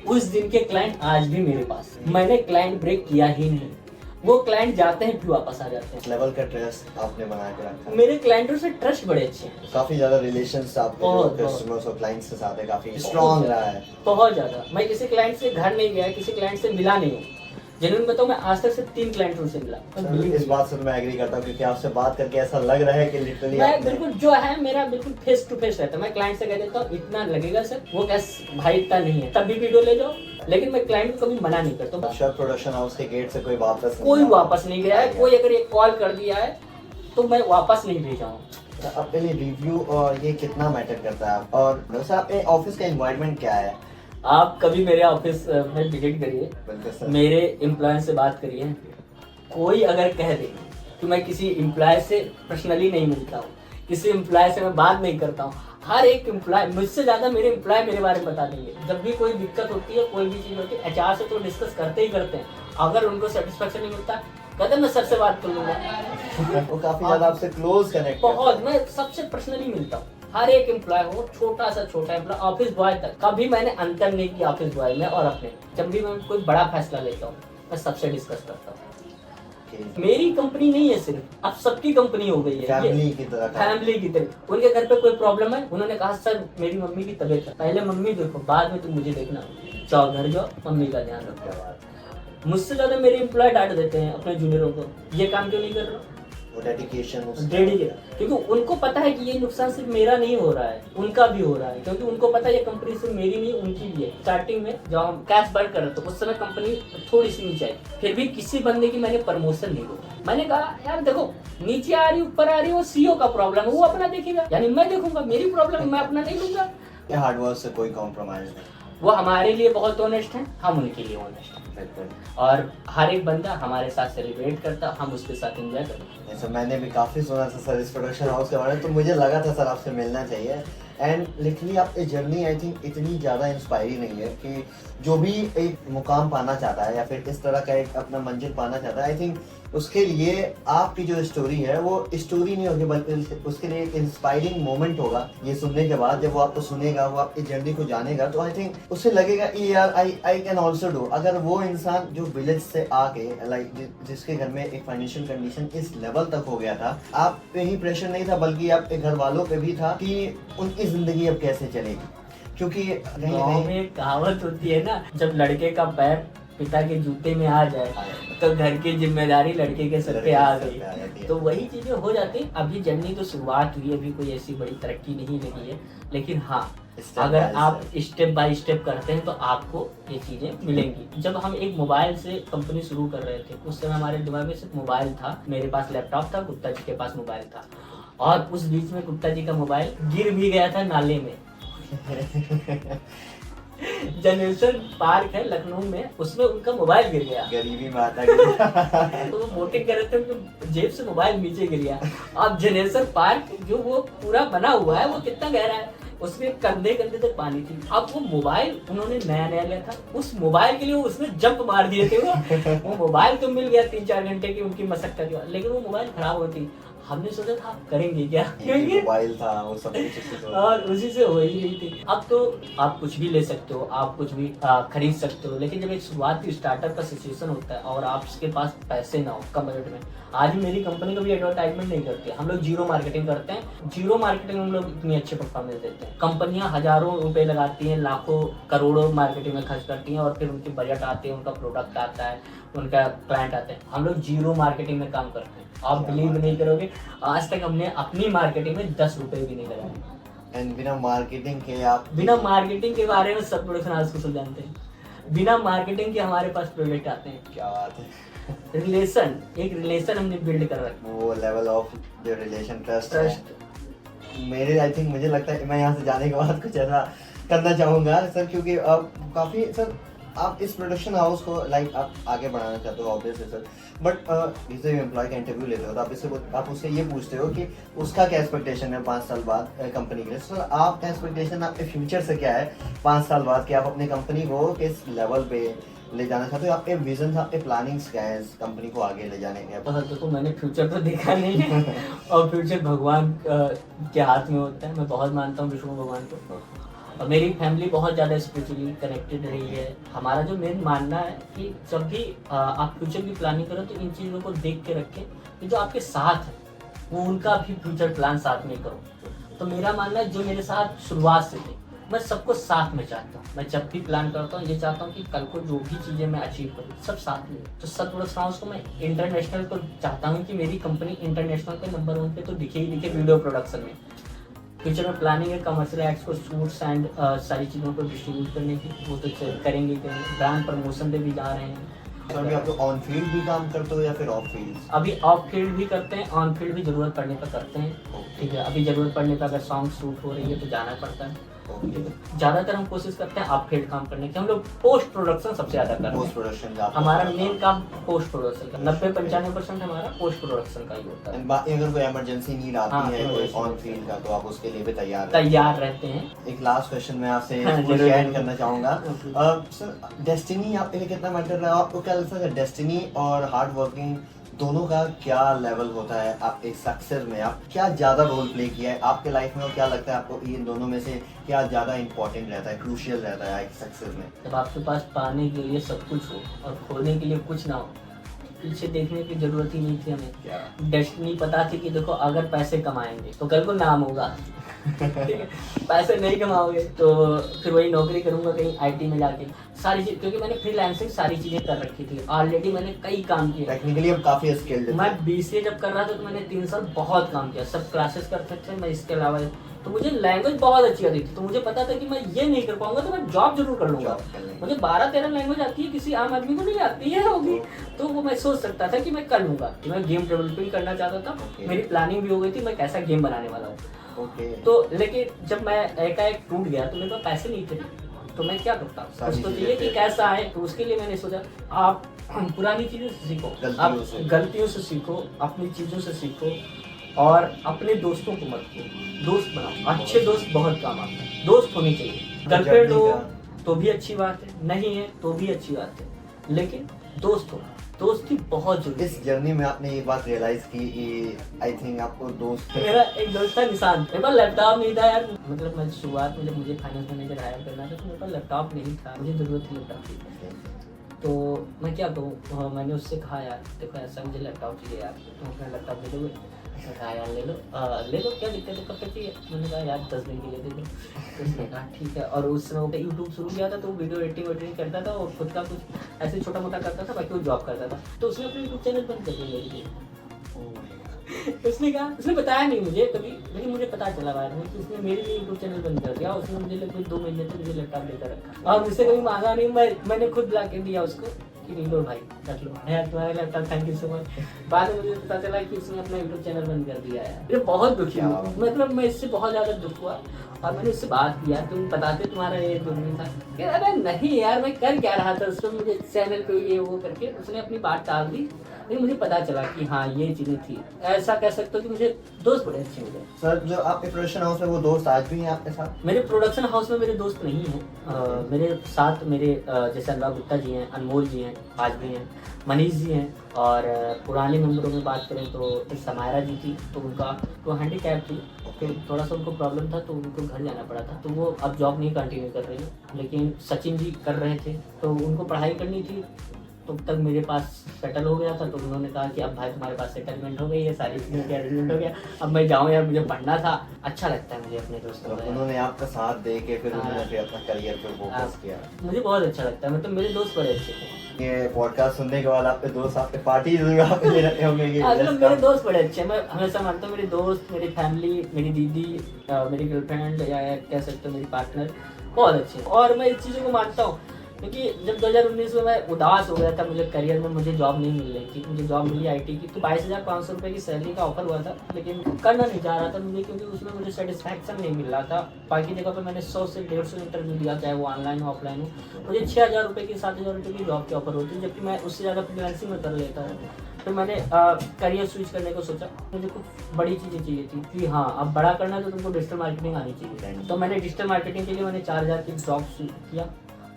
उस दिन के क्लाइंट आज भी मेरे पास। मैंने क्लाइंट ब्रेक किया ही नहीं। वो क्लाइंट जाते हैं फिर वापस आ जाते हैं। इस लेवल का ट्रस्ट आपने बना के रखा है। मेरे क्लाइंटों से ट्रस्ट बड़े अच्छे हैं। काफी ज्यादा रिलेशंस आपके कस्टमर्स और क्लाइंट्स के साथ है, काफी स्ट्रांग रहा है। बहुत ज्यादा। मैं किसी क्लाइंट से घर नहीं गया, किसी क्लाइंट से मिला नहीं हूँ। जेन्युइन बताऊं, मैं आज तक सिर्फ 3 क्लाइंटों से मिला। इस बात से मैं एग्री करता हूँ, क्योंकि आपसे बात करके ऐसा लग रहा है कि लिटरली मैं बिल्कुल जो है मेरा बिल्कुल फेस टू फेस रहता है। मैं क्लाइंट से कह देता हूँ इतना लगेगा सर, वो कैसे भाई इतना नहीं है, तब भी वीडियो ले जाओ। लेकिन मैं क्लाइंट को कभी मना नहीं करता। अक्षर प्रोडक्शन हाउस के गेट से कोई वापस नहीं गया है। कोई अगर ये कॉल कर दिया है तो मैं वापस नहीं भेजा हूँ। आपके लिए रिव्यू और ये कितना मैटर करता है? और वैसे आपके ऑफिस का एनवायरनमेंट क्या है? आप कभी मेरे ऑफिस में विजिट करिए, मेरे एम्प्लॉय से बात करिए। कोई अगर कह दे कि मैं किसी एम्प्लॉय से पर्सनली नहीं मिलता हूँ, किसी एम्प्लॉय से मैं बात नहीं करता हूँ, हर एक एम्प्लॉय मुझसे ज्यादा मेरे एम्प्लॉय मेरे बारे में बता देंगे। जब भी कोई दिक्कत होती है, कोई भी चीज होती है, एचआर से तो डिस्कस करते ही करते हैं। अगर उनको सेटिस्फेक्शन नहीं मिलता, कहते मैं सर से बात कर लूंगा। वो काफी ज्यादा आपसे क्लोज कनेक्ट बहुत, मैं सबसे पर्सनली मिलता हूँ, हर एक एम्प्लॉय हो, छोटा से छोटा एम्प्लॉय, ऑफिस बॉय तक। कभी मैंने अंतर नहीं किया ऑफिस बॉय में और अपने। जब भी मैं कोई बड़ा फैसला लेता हूँ मैं सबसे डिस्कस करता हूँ। मेरी कंपनी नहीं है सिर्फ, अब सबकी कंपनी हो गई है, फैमिली की तरह फैमिली की तरह। उनके घर पे कोई प्रॉब्लम है, उन्होंने कहा सर मेरी मम्मी की तबीयत है, पहले मम्मी देखो बाद में तुम मुझे देखना, जाओ घर जाओ मम्मी का ध्यान रखो। मुझसे ज्यादा मेरे एम्प्लॉय डांट देते हैं अपने जूनियरों को, ये काम क्यों नहीं कर रहा, वो डेडिकेशन क्योंकि उनको पता है कि ये नुकसान सिर्फ मेरा नहीं हो रहा है, उनका भी हो रहा है, क्योंकि उनको पता है ये कंपनी सिर्फ मेरी नहीं उनकी भी है। स्टार्टिंग में जब हम कैश बर्न कर रहे थे उस समय कंपनी थोड़ी सी नीचे आई, फिर भी किसी बंदे की मैंने प्रमोशन नहीं रोका। मैंने कहा यार देखो नीचे आ रही ऊपर आ रही वो सीईओ का प्रॉब्लम है, वो अपना देखेगा, यानी मैं देखूंगा मेरी प्रॉब्लम मैं अपना नहीं लूंगा। हार्ड वर्क से कोई कॉम्प्रोमाइज नहीं, वो हमारे लिए बहुत ऑनेस्ट हैं, हम उनके लिए ऑनेस्ट हैं। और हर एक बंदा हमारे साथ सेलिब्रेट करता, हम उसके साथ एंजॉय करते। जैसे मैंने भी काफ़ी सुना था सर इस प्रोडक्शन हाउस के बारे में, तो मुझे लगा था सर आपसे मिलना चाहिए। एंड लिटरली आपकी जर्नी आई थिंक इतनी ज़्यादा इंस्पायरिंग नहीं है कि जो भी एक मुकाम पाना चाहता है या फिर इस तरह का एक अपना मंजिल पाना चाहता है, आई थिंक उसके लिए आपकी जो स्टोरी है वो स्टोरी नहीं होगी बल्कि उसके लिए एक इंस्पायरिंग मोमेंट होगा। ये सुनने के बाद जब वो आपको सुनेगा, वो आपकी जर्नी को जानेगा, तो आई थिंक उसे लगेगा कि यार आई कैन ऑल्सो डू। अगर वो इंसान जो विलेज से आके लाइक जिसके घर में एक फाइनेंशियल कंडीशन इस लेवल तक हो गया था, आप पे ही प्रेशर नहीं था बल्कि आपके घर वालों पे भी था कि उनकी जिंदगी अब कैसे चलेगी, क्योंकि गाँव में एक कहावत होती है ना, जब लड़के का पैर पिता के जूते में आ जाए तो घर की जिम्मेदारी लड़के के सर पे आ गई। तो वही चीजें हो जाती। अभी जर्नी तो शुरुआत हुई, अभी कोई ऐसी बड़ी तरक्की नहीं लगी है, लेकिन हाँ अगर आप स्टेप बाय स्टेप करते हैं तो आपको ये चीजें मिलेंगी। जब हम एक मोबाइल से कंपनी शुरू कर रहे थे उस समय हमारे दिमाग में सिर्फ मोबाइल था, मेरे पास लैपटॉप था, गुप्ता जी के पास मोबाइल था, और उस बीच में गुप्ता जी का मोबाइल गिर भी गया था नाले में। जनरेशन पार्क है लखनऊ में, उसमें उनका मोबाइल गिर गया, गरीबी में आता है। तो वो बोटिंग कर रहे थे, उनके जेब से मोबाइल नीचे गिर गया। अब जनरेशन पार्क जो वो पूरा बना हुआ है वो कितना गहरा है, उसमें कंधे कंधे तक पानी थी। अब वो मोबाइल उन्होंने नया नया लिया था, उस मोबाइल के लिए उसमें जंप मार दिए थे। वो मोबाइल तो मिल गया 3-4 घंटे की उनकी मशक्कत के बाद, लेकिन वो मोबाइल खराब होती। हमने सोचा था करेंगे क्या, क्योंकि मोबाइल था वो सब कुछ और उसी से हो ही रही थी। अब तो आप कुछ भी ले सकते हो, आप कुछ भी खरीद सकते हो, लेकिन जब एक शुरुआती स्टार्टअप का सिचुएशन होता है और आपके पास पैसे ना हो कम बजट में, आज मेरी कंपनी कभी एडवर्टाइजमेंट नहीं करती, हम लोग जीरो मार्केटिंग करते हैं। जीरो मार्केटिंग में हम लोग इतनी अच्छी परफॉर्मेंस देते हैं। कंपनियां हजारों रुपए लगाती हैं, लाखों करोड़ों मार्केटिंग में खर्च करती हैं, और फिर उनकी बजट आती है, उनका प्रोडक्ट आता है, उनका क्लाइंट आते हैं। हम लोग जीरो मार्केटिंग में काम करते हैं। आप बिलीव नहीं करोगे, आज तक हमने अपनी मार्केटिंग में 10 रुपए भी नहीं लगाए। एंड बिना मार्केटिंग के आप बिना मार्केटिंग के बारे में सब प्रोडक्शन हाउस को सब जानते हैं, बिना मार्केटिंग के हमारे पास प्रोडक्ट आते हैं। क्या बात है। एक रिलेशन हमने बिल्ड कर रखा, वो लेवल ऑफ जो रिलेशन ट्रस्ट मेरे आई थिंक मुझे लगता है मैं यहाँ से जाने के बाद कुछ ऐसा करना चाहूँगा सर, क्योंकि आप काफ़ी सर आप इस प्रोडक्शन हाउस को लाइक आप आगे बढ़ाना चाहते हो ऑब्वियसली सर, बट जैसे एम्प्लॉय का इंटरव्यू लेते हो तो आप उससे ये पूछते हो कि उसका क्या एक्सपेक्टेशन है 5 साल बाद कंपनी के लिए। सर आपका एक्सपेक्टेशन आपके फ्यूचर से क्या है 5 साल बाद, कि आप अपनी कंपनी को किस लेवल पे ले जाना चाहते हो, आपके विजन आपके प्लानिंग्स क्या है इस कंपनी को आगे ले जाने के। देखो मैंने फ्यूचर तो देखा नहीं है और फ्यूचर भगवान के हाथ में होता है। मैं बहुत मानता हूँ विष्णु भगवान को, और मेरी फैमिली बहुत ज़्यादा स्पिरिचुअली कनेक्टेड रही है। हमारा जो मेन मानना है कि जब भी आप फ्यूचर की प्लानिंग करो तो इन चीज़ों को देख के रखें कि जो आपके साथ है वो उनका भी फ्यूचर प्लान साथ में करो। तो मेरा मानना है जो मेरे साथ शुरुआत से थे मैं सबको साथ में चाहता हूँ। मैं जब भी प्लान करता हूँ ये चाहता हूँ कि कल को जो भी चीज़ें मैं अचीव करूँ सब साथ में। तो सब प्रोडक्शन हाउस को मैं इंटरनेशनल को चाहता हूँ कि मेरी कंपनी इंटरनेशनल पे नंबर 1 पे तो दिखे ही दिखे वीडियो प्रोडक्शन में। फ्यूचर में प्लानिंग है कमर्शियल एक्ट्स को सूट्स एंड सारी चीज़ों को डिस्ट्रीब्यूट करने की, वो तो करेंगे। ब्रांड प्रमोशन पे भी जा रहे हैं। तो अभी आप ऑन फील्ड भी काम करते हो या फिर ऑफ फील्ड? अभी ऑफ फील्ड भी करते हैं, ऑन फील्ड भी जरूरत पड़ने पर करते हैं। ठीक है, अभी जरूरत पड़ने पर अगर सॉन्ग शूट हो रही है तो जाना पड़ता है। ज्यादातर हम कोशिश करते हैं ऑफ फील्ड काम करने की। हम लोग पोस्ट प्रोडक्शन सबसे ज्यादा करते हैं। पोस्ट प्रोडक्शन हमारा मेन काम पोस्ट प्रोडक्शन का 90-95% हमारा पोस्ट प्रोडक्शन का ही होता है। बाकी अगर कोई इमरजेंसी नीड आती है कोई ऑन फील्ड का तो आप उसके लिए भी तैयार रहते हैं। एक लास्ट क्वेश्चन मैं आपसे शेयर करना चाहूँगा सर, डेस्टिनी आपके लिए कितना मैटर रहा है? आपको क्या लगता है डेस्टिनी और हार्ड वर्किंग दोनों का क्या लेवल होता है आप एक सक्सेस में, आप क्या ज़्यादा रोल प्ले किया है आपके लाइफ में, और क्या लगता है आपको इन दोनों में से क्या ज़्यादा इंपॉर्टेंट रहता है, क्रूशियल रहता है एक सक्सेस में? जब आपके पास पाने के लिए सब कुछ हो और खोने के लिए कुछ ना हो, पीछे देखने की जरूरत ही नहीं थी हमें। क्या डेस्टिनी पता थी कि देखो अगर पैसे कमाएंगे तो कल को नाम होगा। ठीक है, पैसे नहीं कमाओगे तो फिर वही नौकरी करूंगा कहीं आईटी में जाके, सारी चीज, क्योंकि मैंने फ्रीलांसिंग सारी चीजें कर रखी थी ऑलरेडी, मैंने कई काम किए। टेक्निकली हम काफ़ी स्किल्ड मैं बीसीए जब कर रहा था तो मैंने 3 साल बहुत काम किया, सब क्लासेस करते थे मैं, इसके अलावा तो मुझे लैंग्वेज बहुत अच्छी आती थी, तो मुझे पता था कि मैं ये नहीं कर पाऊंगा तो मैं जॉब जरूर कर लूंगा। मुझे 12-13 लैंग्वेज आती है, किसी आम आदमी को नहीं आती है होगी, तो वो मैं सोच सकता था कि मैं कर लूंगा। मैं गेम डेवलपिंग करना चाहता था, मेरी प्लानिंग भी हो गई थी मैं कैसा गेम बनाने वाला हूँ। तो लेकिन जब मैं एकाएक टूट गया तो मेरे पास पैसे नहीं थे, तो मैं क्या करता, कुछ तो चाहिए कि कैसा आए। तो उसके लिए मैंने सोचा आप पुरानी चीज़ों से सीखो, आप गलतियों से सीखो, अपनी चीज़ों से सीखो, और अपने दोस्तों को मत खो, दोस्त बनाओ। अच्छे दोस्त बहुत काम आते हैं, दोस्त होने चाहिए। गर्लफ्रेंड हो तो भी अच्छी बात है, नहीं है तो भी अच्छी बात है, लेकिन दोस्त हो, दोस्ती बहुत जरूरी है। इस जर्नी में आपने ये बात रियलाइज की कि आई थिंक आपको दोस्त, मेरा एक दोस्त था निशान, मेरे पास लैपटॉप नहीं था यार, मतलब मैं शुरुआत में जब मुझे फाइनेंस मैनेजर हायर करना था तो मेरे पास लैपटॉप नहीं था, मुझे जरूरत थी लैपटॉप की। तो मैं क्या करूँ, मैंने उससे कहा यार देखो ऐसा मुझे लैपटॉप चाहिए यार, तो अपना लैपटॉप दे दोगे? कहा यार ले लो क्या दिक्कत है, कब तक चाहिए? मैंने कहा यार 10 दिन के लिए दे दो। तो उसने कहा ठीक है, और उस समय वो यूट्यूब शुरू किया था तो वीडियो एडिटिंग करता था और खुद का कुछ ऐसे छोटा मोटा करता था, बाकी वो जॉब करता था। तो उसने अपना यूट्यूब चैनल बंद कर दिया मेरे लिए। उसने कहा, उसने बताया नहीं मुझे कभी, लेकिन मुझे पता चला बाद में कि उसने मेरे लिए यूट्यूब चैनल बंद कर दिया। उसने मुझे लगभग 2 महीने तक मुझे लैपटॉप लेकर रखा और मुझसे कभी मांगा नहीं, मैंने खुद ला के दिया उसको कि नहीं लो भाई रख लो यार तुम्हारा laptop, thank you so much. बाद में मुझे पता चला कि उसने अपना यूट्यूब चैनल बंद कर दिया है। ये बहुत दुखी हुआ, मतलब मैं इससे बहुत ज़्यादा दुख हुआ और मैंने उससे बात किया, तुम बताते तुम्हारा ये दुर्मिल था कि अरे नहीं यार मैं कर क्या रहा था, उसको मुझे चैनल पे ये वो करके उसने अपनी बात टाल दी। लेकिन मुझे पता चला कि हाँ ये चीज़ें थी, ऐसा कह सकते हो कि मुझे दोस्त बड़े अच्छे मिले। सर जो आपके प्रोडक्शन हाउस है वो दोस्त आज भी हैं आपके साथ? मेरे प्रोडक्शन हाउस में मेरे दोस्त नहीं हैं, मेरे साथ मेरे जैसे अनुराग गुप्ता जी हैं, अनमोल जी हैं, आज भी हैं, मनीष जी हैं, और पुराने मेंबरों में बात करें तो समायरा जी थी, तो उनका तो हैंडीकैप थी, तो थोड़ा सा उनको प्रॉब्लम था तो उनको घर जाना पड़ा था, तो वो अब जॉब नहीं कंटिन्यू कर रही है। लेकिन सचिन जी कर रहे थे तो उनको पढ़ाई करनी थी, तो तक मेरे पास सेटल हो गया था, तो उन्होंने कहा कि अब भाई तुम्हारे पास सेटलमेंट हो गई है, सारी चीज़ों का अरेंजमेंट हो गया, अब मैं जाऊँ यार, मुझे पढ़ना था। अच्छा लगता है मुझे अपने दोस्तों तो उन्होंने आपका साथ दे के फिर उन्होंने फिर अपना करियर पे फोकस किया। मुझे बहुत अच्छा लगता है, मतलब मेरे दोस्त बड़े अच्छे थे। ये पॉडकास्ट सुनने के बाद आपके दोस्त आपके पार्टी जरूर आपके ले रहे होंगे कि मतलब मेरे दोस्त बड़े अच्छे हैं, मैं हमेशा मानता हूँ मेरे दोस्त, मेरी फैमिली, मेरी दीदी, मेरी गर्लफ्रेंड या कह सकते हो मेरी पार्टनर बहुत अच्छे हैं। और मैं इस चीज़ों को मानता हूँ क्योंकि जब 2019 में मैं उदास हो गया था, मुझे करियर में मुझे जॉब नहीं मिल रही थी, मुझे जॉब मिली आईटी की, तो 22,500 रुपये की सैलरी का ऑफर हुआ था, लेकिन करना नहीं चाह रहा था मुझे, क्योंकि उसमें मुझे सेटिस्फैक्शन नहीं मिल रहा था। बाकी जगह पर मैंने 100 से 150 इंटरव्यू दिया, चाहे वो ऑनलाइन हो ऑफलाइन हो, मुझे 6,000 रुपये की 7,000 रुपये की जॉब के ऑफर होती है, जबकि मैं उससे ज़्यादा फ्रीलांसिंग में कर लेता हूँ। तो मैंने करियर स्विच करने को सोचा, मुझे कुछ बड़ी चीज़ें चाहिए थी कि हाँ अब बड़ा करना है तो तुमको डिजिटल मार्केटिंग आनी चाहिए। तो मैंने डिजिटल मार्केटिंग के लिए मैंने 4,000 की जॉब किया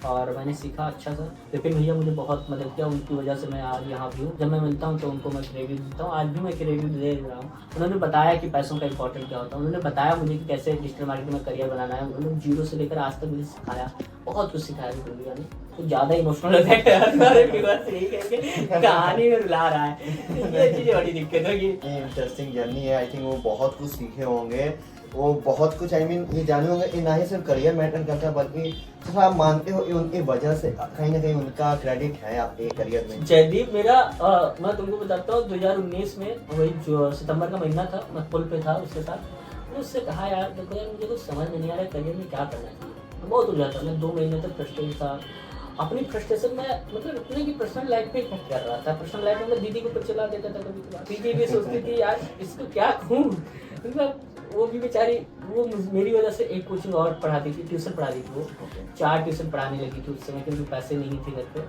और मैंने सीखा अच्छा सा। विपिन भैया मुझे बहुत मदद किया, उनकी वजह से मैं आज यहाँ भी हूँ। जब मैं मिलता हूँ तो उनको मैं क्रेडिट देता हूँ, आज भी मैं क्रेडिट दे रहा हूँ। उन्होंने बताया कि पैसों का इंपॉर्टेंट क्या होता है, उन्होंने बताया मुझे कि कैसे डिजिटल मार्केटिंग में करियर बनाना है, उन्होंने जीरो से लेकर आज तक मुझे सिखाया, बहुत कुछ सिखाया विपिन भैया ने। तो ज़्यादा इमोशनल हो जाएगा, कहानी में रुला रहा है, ये चीज़ें बड़ी दिक्कत होगी। इंटरेस्टिंग जर्नी है, आई थिंक वो बहुत कुछ सीखे होंगे, वो बहुत कुछ आई मीन ये जाने होंगे। ये ना ही सिर्फ करियर मैटर करता है बल्कि तो आप मानते हो उनकी वजह से कहीं ना कहीं उनका क्रेडिट है आपके करियर में? जयदीप मेरा मैं तुमको बताता हूँ 2019 में वही जो सितंबर का महीना था, मैं पुल पे था उसके साथ, मैंने उससे कहा यार देखो यार मुझे कुछ समझ में नहीं आ रहा करियर में क्या करना चाहिए। मैं बहुत उलझा था, मैं 2 महीने तक फ्रस्ट्रेटेड था। अपनी फ्रस्ट्रेशन में मतलब इतने की पर्सनल लाइफ में इफेक्ट कर रहा था। पर्सनल लाइफ में मैं दीदी को ऊपर चला देता था, कभी कभार दीदी भी सोचती थी यार इसको क्या कहूँ, मतलब वो भी बेचारी, वो मेरी वजह से एक कोचिंग और पढ़ाती थी, ट्यूशन पढ़ाती थी वो। Okay. 4 ट्यूशन पढ़ाने लगी थी उस समय, क्योंकि पैसे नहीं थे घर पे,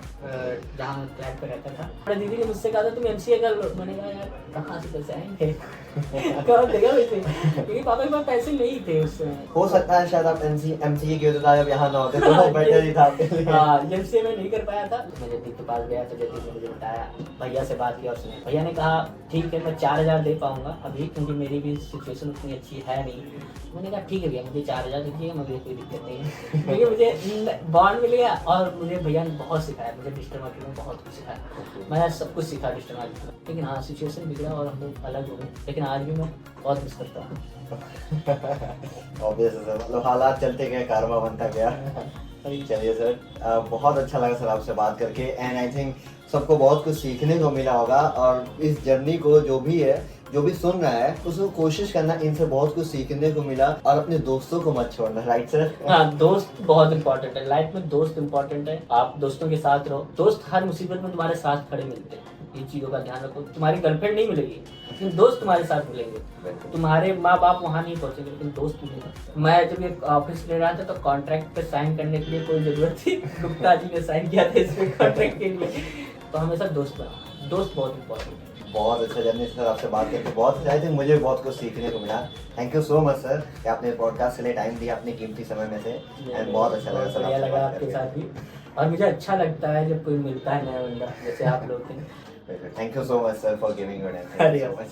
जहाँ मैं फ्लैट पे रहता था। मेरी दीदी ने मुझसे कहा था तुम एमसीए कर लो। मैंने कहा यार कहाँ से पैसे आएंगे, कौन देगा वैसे, क्योंकि पापा के पास पैसे नहीं थे उस समय। हो सकता है शायद आप एमसीए की वजह से अब यहाँ ना होते तो वो बेटर ही था आपके लिए। हाँ, एमसीए में नहीं कर पाया था। मैं जतीन के पास गया तो जतीन ने मुझे बताया, भैया से बात किया उसने, भैया ने कहा ठीक है मैं 4000 दे पाऊंगा अभी, क्योंकि मेरी भी सिचुएशन उतनी अच्छी है नहीं। मैंने कहा ठीक है भैया, मुझे 4000 दीजिए, मुझे कोई दिक्कत नहीं है। क्योंकि मुझे बॉन्ड मिल गया और मुझे भैया ने बहुत सिखाया, मुझे डिजिटल मार्केटिंग में बहुत कुछ सिखाया, मैं सब कुछ सीखा डिजिटल मार्केटिंग में। लेकिन हाँ, सिचुएशन बिगड़ा और हम लोग अलग हो गए, लेकिन आज भी मैं बहुत मिस करता हूँ। ऑब्वियस है सर, मतलब हालात चलते गए, कारमा बनता गया। चलिए सर, बहुत अच्छा लगा सर आपसे बात करके, एंड आई थिंक सबको बहुत कुछ सीखने को मिला होगा। और इस जर्नी को जो भी है, जो भी सुन रहा है, उसको कोशिश करना, इनसे बहुत कुछ सीखने को मिला। और अपने दोस्तों को मत छोड़ना, राइट सर? हाँ, दोस्त बहुत इंपॉर्टेंट है लाइफ में, दोस्त इंपॉर्टेंट है। आप दोस्तों के साथ रहो, दोस्त हर मुसीबत में तुम्हारे साथ खड़े मिलते हैं, ये चीजों का ध्यान रखो। तुम्हारी गर्लफ्रेंड नहीं मिलेगी, लेकिन दोस्त तुम्हारे साथ मिलेंगे। तुम्हारे माँ बाप वहाँ नहीं पहुंचेंगे, लेकिन दोस्त मिलेंगे। मैं जब ये ऑफिस ले रहा था तो कॉन्ट्रैक्ट पे साइन करने के लिए कोई जरूरत थी, गुप्ता जी ने साइन किया था इसमें कॉन्ट्रैक्ट के लिए। तो हमेशा दोस्त बनाओ, दोस्त बहुत इंपॉर्टेंट है। बहुत अच्छा जर्नी सर, आपसे बात करके बहुत अच्छा, आई थिंक मुझे भी बहुत कुछ सीखने को मिला। Thank you so much sir कि आपने पॉडकास्ट के लिए टाइम दिया अपने कीमती समय में से, एंड बहुत अच्छा लगा सर बढ़िया आपसे लगा बात आपके करके। साथ भी, और मुझे अच्छा लगता है जब कोई मिलता है नया बंदा, जैसे आप लोग थे। Thank you so much sir for giving your time. अरे सो मच।